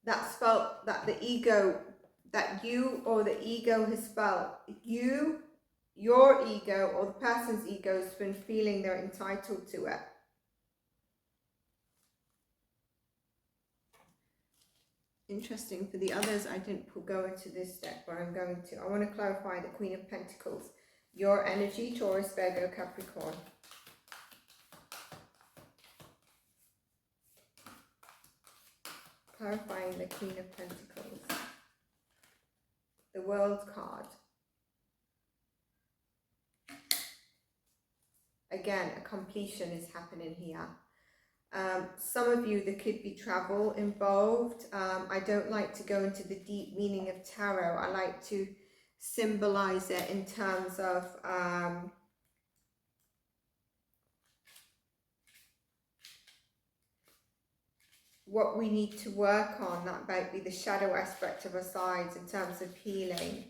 that's felt that the ego that you or the ego has felt your ego or the person's ego has been feeling they're entitled to it. Interesting. For the others, I didn't go into this deck, but I'm going to. I want to clarify the Queen of Pentacles. Your energy, Taurus, Virgo, Capricorn. Clarifying the Queen of Pentacles. The World card. Again, a completion is happening here. Some of you, there could be travel involved. I don't like to go into the deep meaning of tarot. I like to symbolize it in terms of what we need to work on. That might be the shadow aspect of our sides in terms of healing.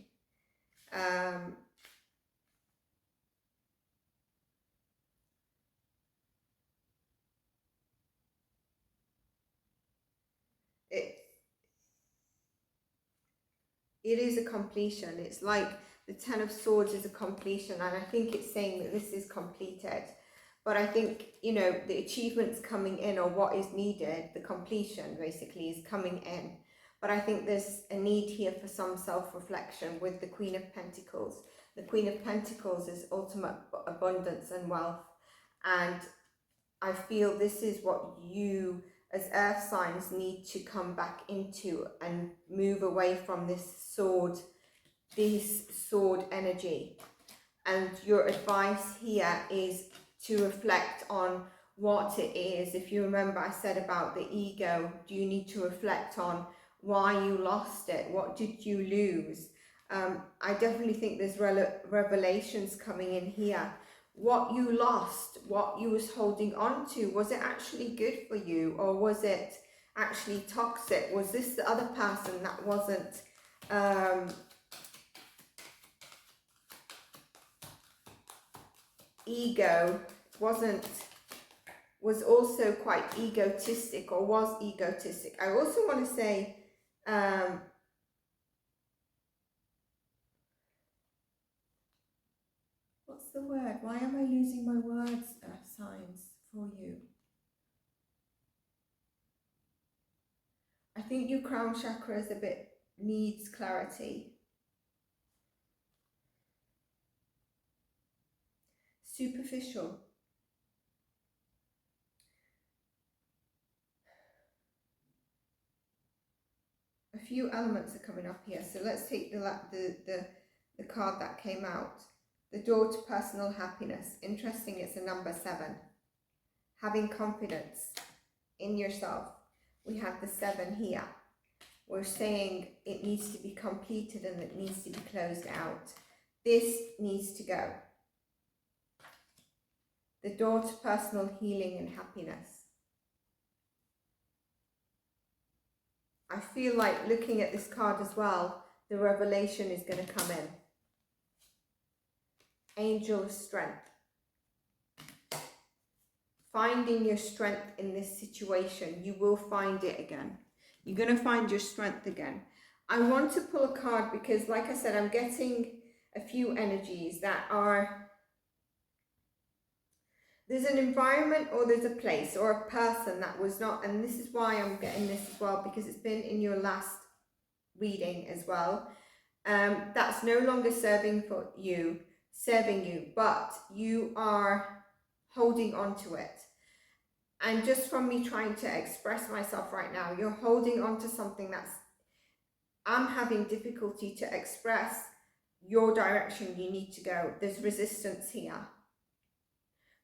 It is a completion. It's like the Ten of Swords is a completion, and I think it's saying that this is completed. But I think, you know, the achievements coming in, or what is needed, the completion basically is coming in. But I think there's a need here for some self-reflection with the Queen of Pentacles. The Queen of Pentacles is ultimate abundance and wealth. And I feel this is what you as earth signs need to come back into and move away from this sword energy. And your advice here is to reflect on what it is. If you remember, I said about the ego, do you need to reflect on why you lost it? What did you lose? I definitely think there's revelations coming in here. What you lost, what you was holding on to, was it actually good for you, or was it actually toxic? Was this the other person that wasn't was also quite egotistic, or was egotistic? I also want to say what's the word? Why am I losing my words, signs, for you? I think your crown chakra is needs clarity. Superficial. A few elements are coming up here. So let's take the card that came out. The door to personal happiness. Interesting, it's a number 7. Having confidence in yourself. We have the 7 here. We're saying it needs to be completed and it needs to be closed out. This needs to go. The door to personal healing and happiness. I feel like looking at this card as well, the revelation is going to come in. Angel of strength. Finding your strength in this situation. You will find it again. You're going to find your strength again. I want to pull a card because, like I said, I'm getting a few energies that are... There's an environment or there's a place or a person that was not, and this is why I'm getting this as well, because it's been in your last reading as well. That's no longer serving you, but you are holding on to it. And just from me trying to express myself right now, you're holding on to something that's, I'm having difficulty to express your direction you need to go. There's resistance here.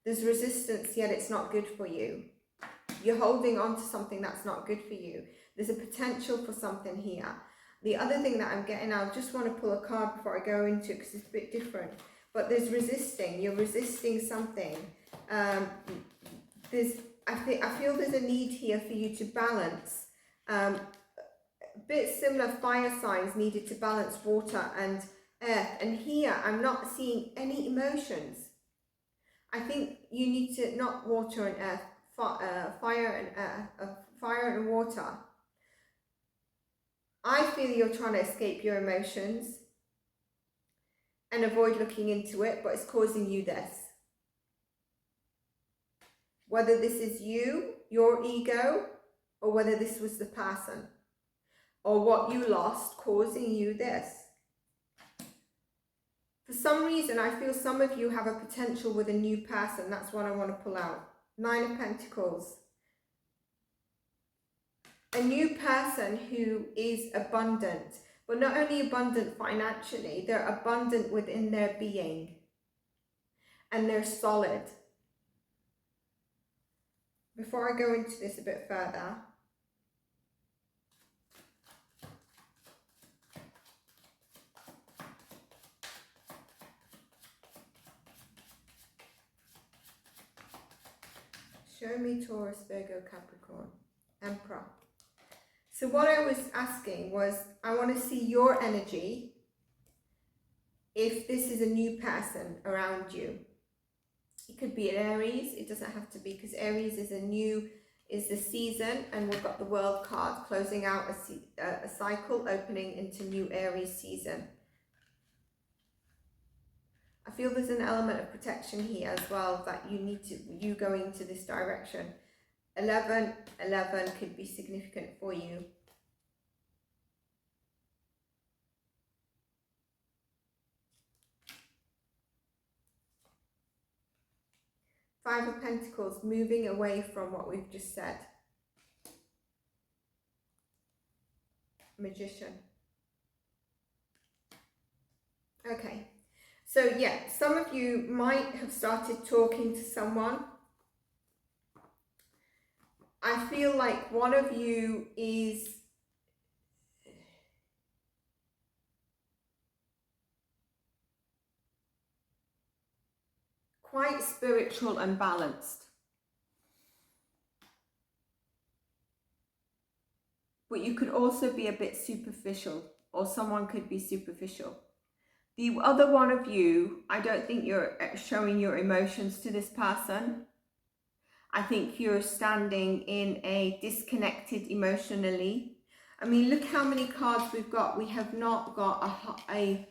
There's resistance, yet it's not good for you. You're holding on to something that's not good for you. There's a potential for something here. The other thing that I'm getting, I just want to pull a card before I go into it because it's a bit different. But there's resisting. You're resisting something. I feel there's a need here for you to balance. A bit similar, fire signs needed to balance water and earth. And here, I'm not seeing any emotions. I think you need to, not water and earth, fire and water. I feel you're trying to escape your emotions and avoid looking into it, but it's causing you this. Whether this is you, your ego, or whether this was the person, or what you lost causing you this. For some reason, I feel some of you have a potential with a new person. That's what I want to pull out. 9 of Pentacles. A new person who is abundant, but not only abundant financially, they're abundant within their being. And they're solid. Before I go into this a bit further, show me Taurus, Virgo, Capricorn, Emperor. So what I was asking was, I want to see your energy if this is a new person around you. It could be an Aries, it doesn't have to be, because Aries is the season, and we've got the World card closing out a cycle, opening into new Aries season. I feel there's an element of protection here as well, that you going into this direction. 11 could be significant for you. Five of Pentacles, moving away from what we've just said. Magician. Okay, so yeah, some of you might have started talking to someone. I feel like one of you is quite spiritual and balanced. But you could also be a bit superficial, or someone could be superficial. The other one of you, I don't think you're showing your emotions to this person. I think you're standing in a disconnected emotionally. I mean, look how many cards we've got. We have not got a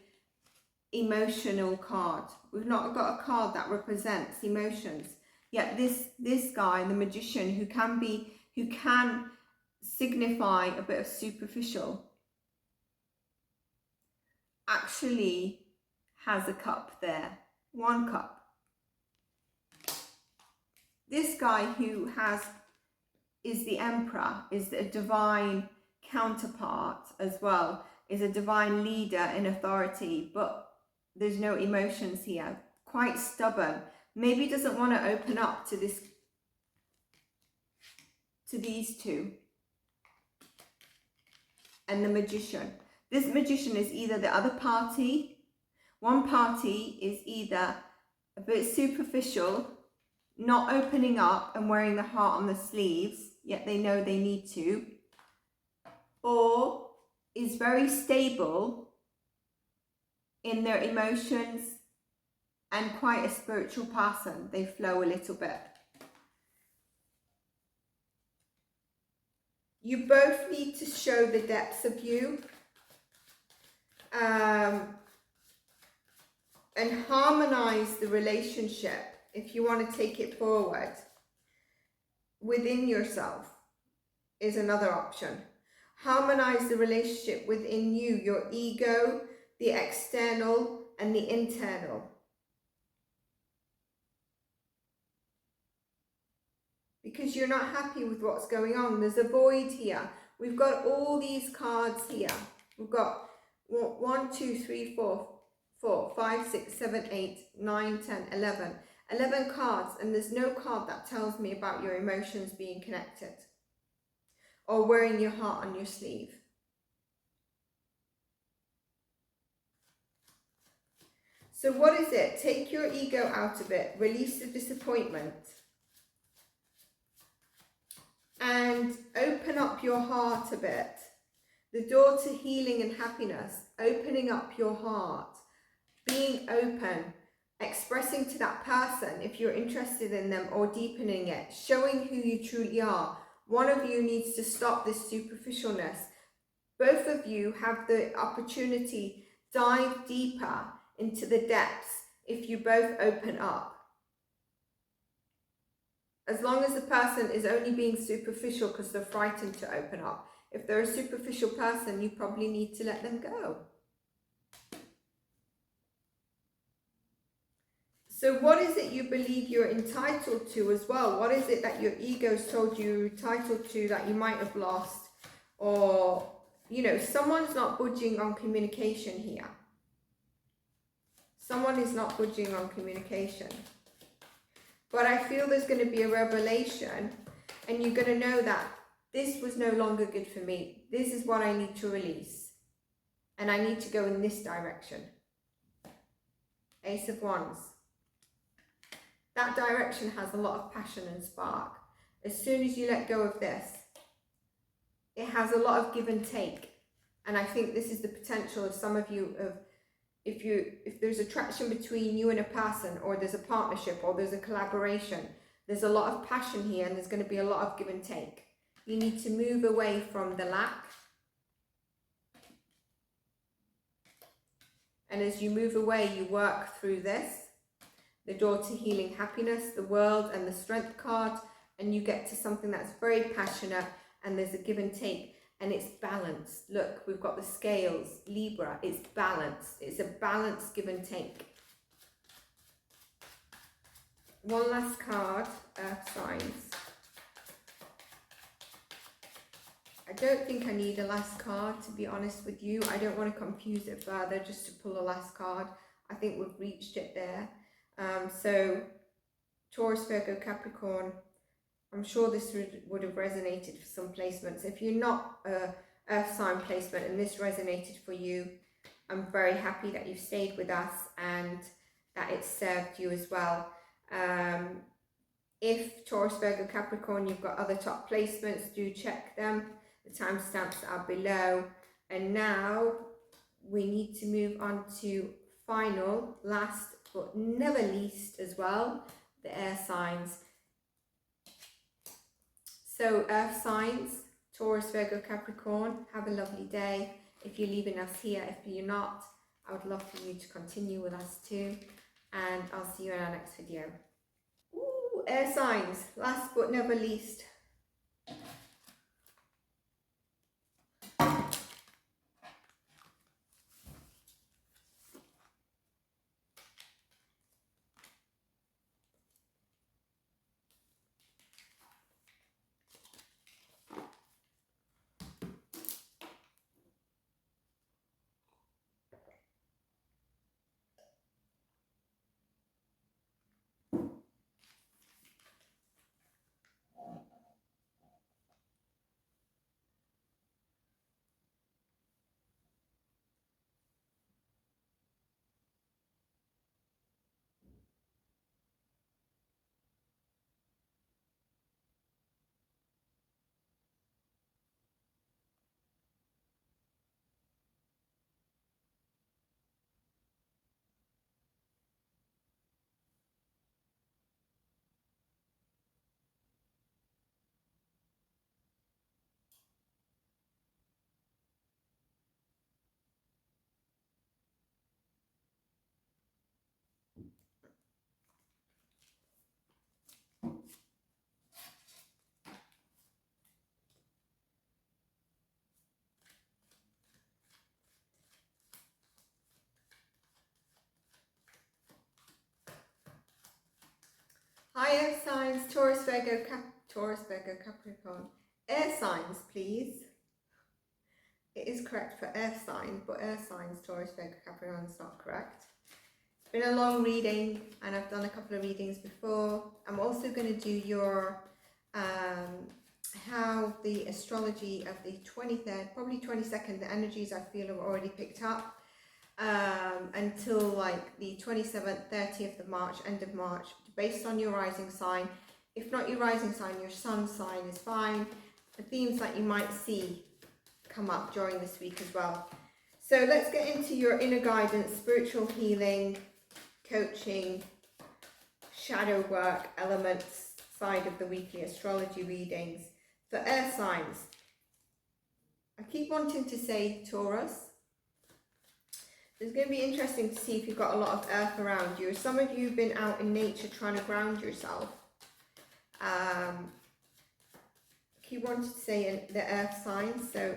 emotional card. We've not got a card that represents emotions. Yet this guy, the Magician, who can signify a bit of superficial, actually has a cup there. One cup. This guy who is the Emperor, is a divine counterpart as well, is a divine leader in authority, but there's no emotions here. Quite stubborn. Maybe doesn't want to open up to these two. And the Magician. This Magician is either the other party. One party is either a bit superficial, not opening up and wearing the heart on the sleeves, yet they know they need to, or is very stable in their emotions and quite a spiritual person. They flow a little bit. You both need to show the depths of you and harmonize the relationship if you want to take it forward within yourself is another option. Harmonize the relationship within you, your ego, the external and the internal. Because you're not happy with what's going on. There's a void here. We've got all these cards here. We've got 1, 2, 3, 4, 5, 6, 7, 8, 9, 10, 11. 11 cards, and there's no card that tells me about your emotions being connected or wearing your heart on your sleeve. So what is it? Take your ego out of it. Release the disappointment. And open up your heart a bit. The door to healing and happiness. Opening up your heart. Being open. Expressing to that person if you're interested in them, or deepening it. Showing who you truly are. One of you needs to stop this superficialness. Both of you have the opportunity to dive deeper into the depths if you both open up. As long as the person is only being superficial because they're frightened to open up. If they're a superficial person, you probably need to let them go. So what is it you believe you're entitled to as well? What is it that your ego's told you you're entitled to that you might have lost? Or, you know, someone's not budging on communication here. Someone is not budging on communication. But I feel there's going to be a revelation, and you're going to know that this was no longer good for me. This is what I need to release. And I need to go in this direction. Ace of Wands. That direction has a lot of passion and spark. As soon as you let go of this, it has a lot of give and take. And I think this is the potential of some of you of, if there's attraction between you and a person, or there's a partnership, or there's a collaboration, there's a lot of passion here, and there's going to be a lot of give and take. You need to move away from the lack. And as you move away, you work through this. The door to healing, happiness, the world, and the strength card. And you get to something that's very passionate, and there's a give and take. And it's balanced. Look, we've got the scales, Libra, it's balanced. It's a balanced give and take. one last card, Earth signs. I don't think I need a last card, to be honest with you. I don't want to confuse it further just to pull a last card. I think we've reached it there. So Taurus, Virgo, Capricorn, I'm sure this would have resonated for some placements. If you're not a Earth sign placement and this resonated for you, I'm very happy that you've stayed with us and that it served you as well. If Taurus, Virgo, Capricorn, you've got other top placements, do check them. The timestamps are below. And now we need to move on to final, last but never least as well, the air signs. So Earth signs, Taurus, Virgo, Capricorn, have a lovely day. If you're leaving us here, if you're not, I would love for you to continue with us too. And I'll see you in our next video. Ooh, air signs, last but never least. Hi, Earth signs, Taurus, Virgo, Capricorn. Air signs, please. It is correct for Earth sign, but Air signs, Taurus, Virgo, Capricorn is not correct. It's been a long reading, and I've done a couple of readings before. I'm also going to do your how the astrology of the 23rd, probably 22nd, the energies I feel have already picked up. Until like the 27th, 30th of March, end of March, based on your rising sign. If not your rising sign, your sun sign is fine. The themes that you might see come up during this week as well. So let's get into your inner guidance, spiritual healing, coaching, shadow work, elements side of the weekly astrology readings for air signs. I keep wanting to say Taurus. It's going to be interesting to see if you've got a lot of earth around you. Some of you have been out in nature trying to ground yourself. Keep wanting to say the earth signs. So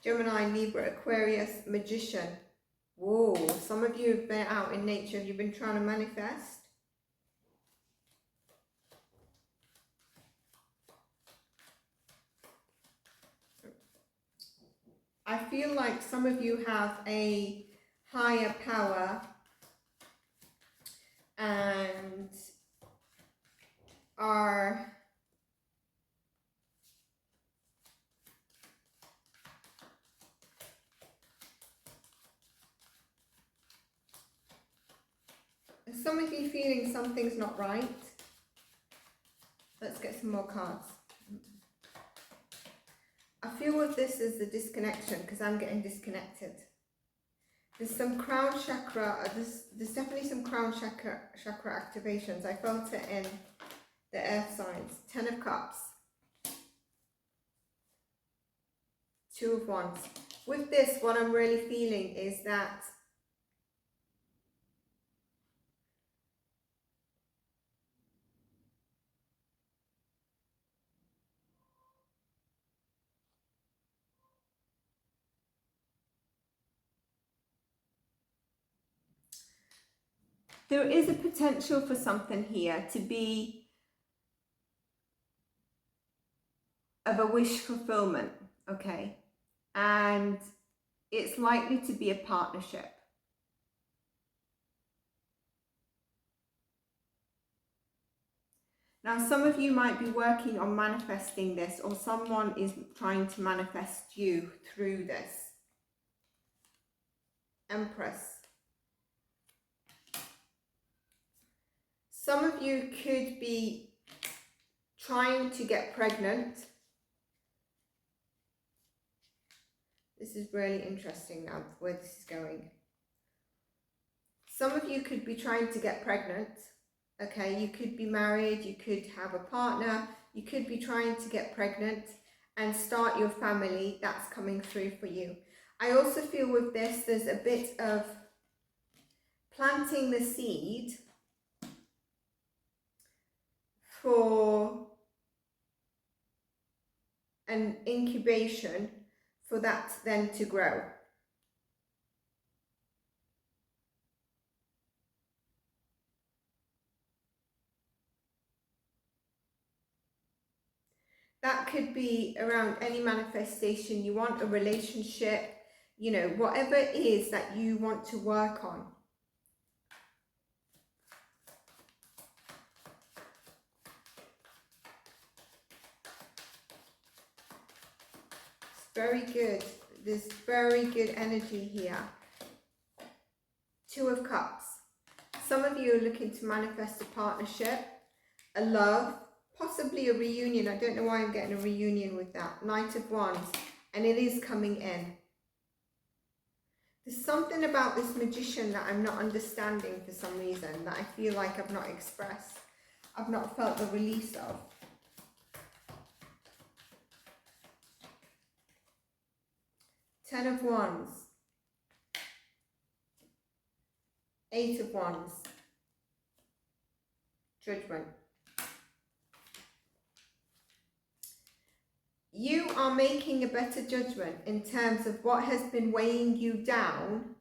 Gemini, Libra, Aquarius, Magician. Whoa, some of you have been out in nature. Have you been trying to manifest? I feel like some of you have a higher power and are some of you feeling something's not right. Let's get some more cards. I feel with this is the disconnection because I'm getting disconnected. There's some crown chakra, there's definitely some crown chakra activations. I felt it in the earth signs. 10 of Cups. 2 of Wands. With this, what I'm really feeling is that There is a potential for something here to be of a wish fulfillment, okay? And it's likely to be a partnership. Now, some of you might be working on manifesting this, or someone is trying to manifest you through this. Empress. Some of you could be trying to get pregnant. This is really interesting now, where this is going. Some of you could be trying to get pregnant. Okay, you could be married, you could have a partner, you could be trying to get pregnant and start your family. That's coming through for you. I also feel with this, there's a bit of planting the seed for an incubation for that then to grow. That could be around any manifestation you want, a relationship, you know, whatever it is that you want to work on. It's very good. There's very good energy here. Two of Cups. Some of you are looking to manifest a partnership, a love, possibly a reunion. I don't know why I'm getting a reunion with that. Knight of Wands. And it is coming in. There's something about this Magician that I'm not understanding for some reason, that I feel like I've not expressed. I've not felt the release of. Ten of Wands. Eight of Wands. Judgment. You are making a better judgment in terms of what has been weighing you down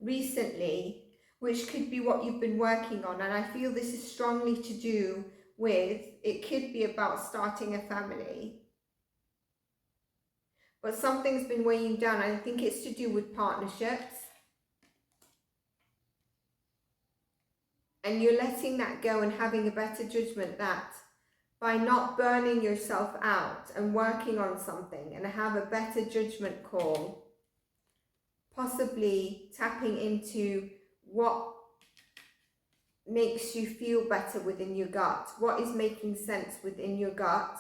recently, which could be what you've been working on. And I feel this is strongly to do with, it could be about starting a family. But something's been weighing you down. I think it's to do with partnerships. And you're letting that go and having a better judgment that by not burning yourself out and working on something and have a better judgment call, possibly tapping into what makes you feel better within your gut, what is making sense within your gut,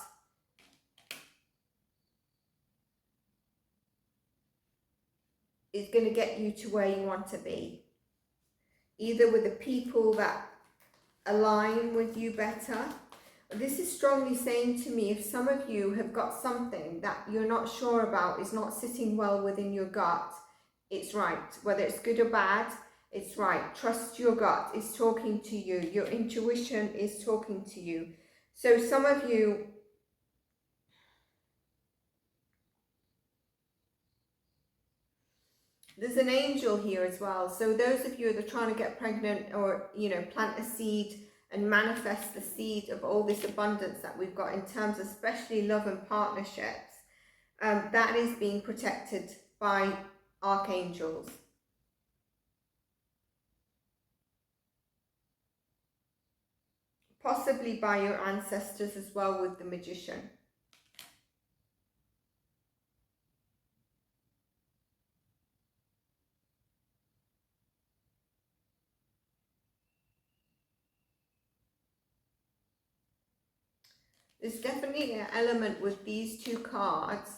is going to get you to where you want to be. Either with the people that align with you better. This is strongly saying to me, if some of you have got something that you're not sure about, is not sitting well within your gut, it's right. Whether it's good or bad, it's right. Trust your gut. It's talking to you. Your intuition is talking to you. So some of you, there's an angel here as well. So those of you that are trying to get pregnant, or, you know, plant a seed and manifest the seed of all this abundance that we've got in terms of especially love and partnerships, that is being protected by archangels. Possibly by your ancestors as well with the Magician. There's definitely an element with these two cards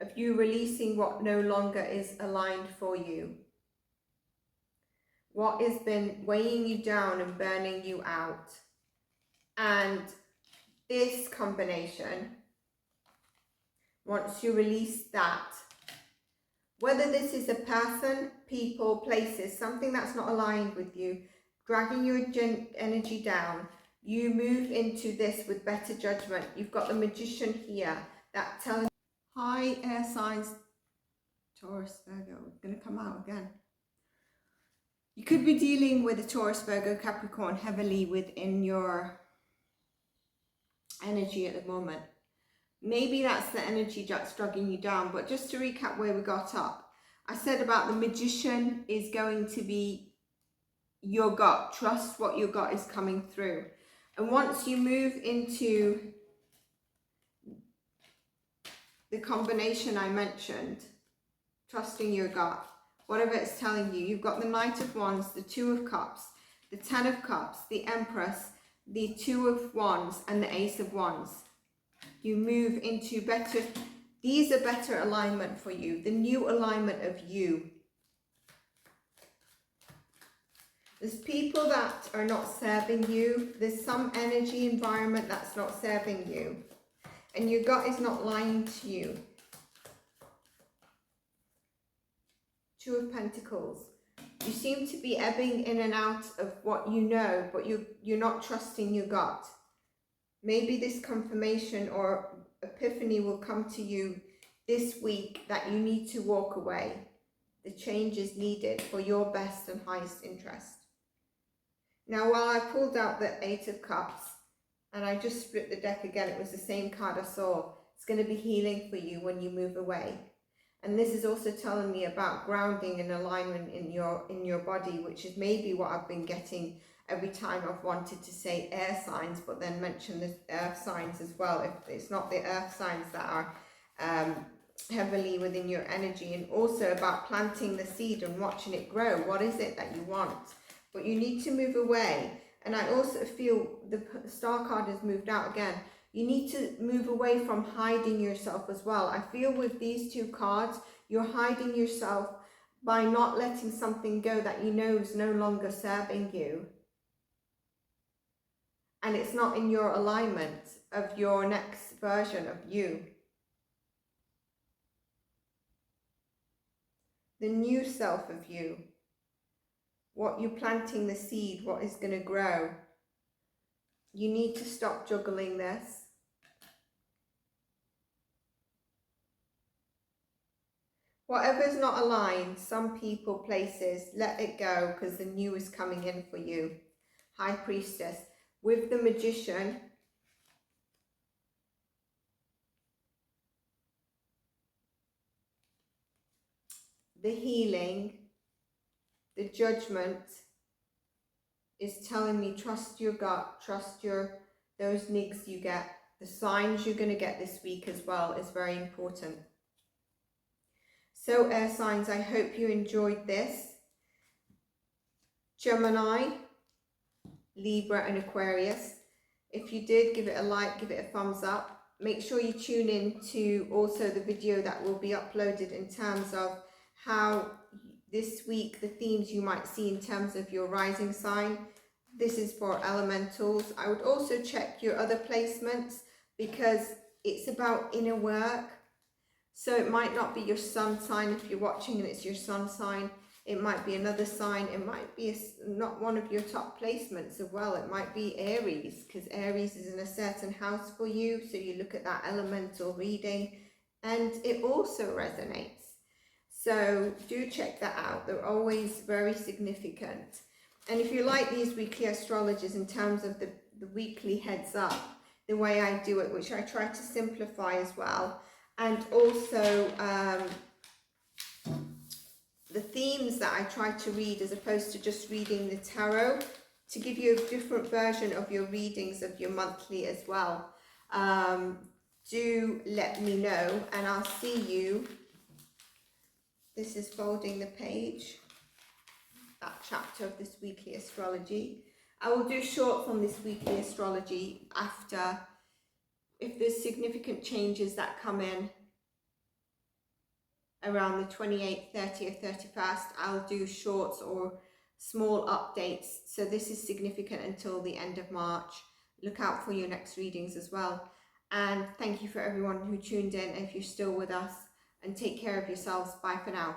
of you releasing what no longer is aligned for you. What has been weighing you down and burning you out. And this combination, once you release that, whether this is a person, people, places, something that's not aligned with you, dragging your energy down, you move into this with better judgment. You've got the Magician here that tells you, hi air signs, Taurus, Virgo, going to come out again. You could be dealing with a Taurus, Virgo, Capricorn heavily within your energy at the moment. Maybe that's the energy that's dragging you down. But just to recap where we got up, I said about the Magician is going to be your gut. Trust what your gut is coming through. And once you move into the combination I mentioned, trusting your gut, whatever it's telling you, you've got the Knight of Wands, the Two of Cups, the Ten of Cups, the Empress, the Two of Wands, and the Ace of Wands. You move into better, these are better alignment for you, the new alignment of you. There's people that are not serving you. There's some energy environment that's not serving you. And your gut is not lying to you. Two of Pentacles. You seem to be ebbing in and out of what you know, but you're not trusting your gut. Maybe this confirmation or epiphany will come to you this week that you need to walk away. The change is needed for your best and highest interest. Now, while I pulled out the Eight of Cups, and I just split the deck again, it was the same card I saw. It's going to be healing for you when you move away. And this is also telling me about grounding and alignment in your body, which is maybe what I've been getting every time I've wanted to say air signs, but then mention the earth signs as well. If it's not the earth signs that are heavily within your energy, and also about planting the seed and watching it grow. What is it that you want? But you need to move away. And I also feel the Star card has moved out again. You need to move away from hiding yourself as well. I feel with these two cards, you're hiding yourself by not letting something go that you know is no longer serving you. And it's not in your alignment of your next version of you. The new self of you. What you're planting the seed, what is going to grow. You need to stop juggling this. Whatever's not aligned, some people, places, let it go because the new is coming in for you. High Priestess. With the Magician, the healing, the Judgment is telling me trust your gut, trust those nigs you get. The signs you're going to get this week as well is very important. So air signs, I hope you enjoyed this. Gemini, Libra and Aquarius. If you did, give it a like, give it a thumbs up. Make sure you tune in to also the video that will be uploaded in terms of how this week, the themes you might see in terms of your rising sign. This is for elementals. I would also check your other placements because it's about inner work. So it might not be your sun sign if you're watching and it's your sun sign. It might be another sign. It might be not one of your top placements as well. It might be Aries, because Aries is in a certain house for you. So you look at that elemental reading and it also resonates. So do check that out. They're always very significant. And if you like these weekly astrologies in terms of the weekly heads up, the way I do it, which I try to simplify as well, and also the themes that I try to read as opposed to just reading the tarot, to give you a different version of your readings of your monthly as well. Do let me know, and I'll see you. This is folding the page, that chapter of this weekly astrology. I will do shorts on this weekly astrology after, if there's significant changes that come in around the 28th, 30th, 31st, I'll do shorts or small updates. So this is significant until the end of March. Look out for your next readings as well. And thank you for everyone who tuned in, if you're still with us. And take care of yourselves. Bye for now.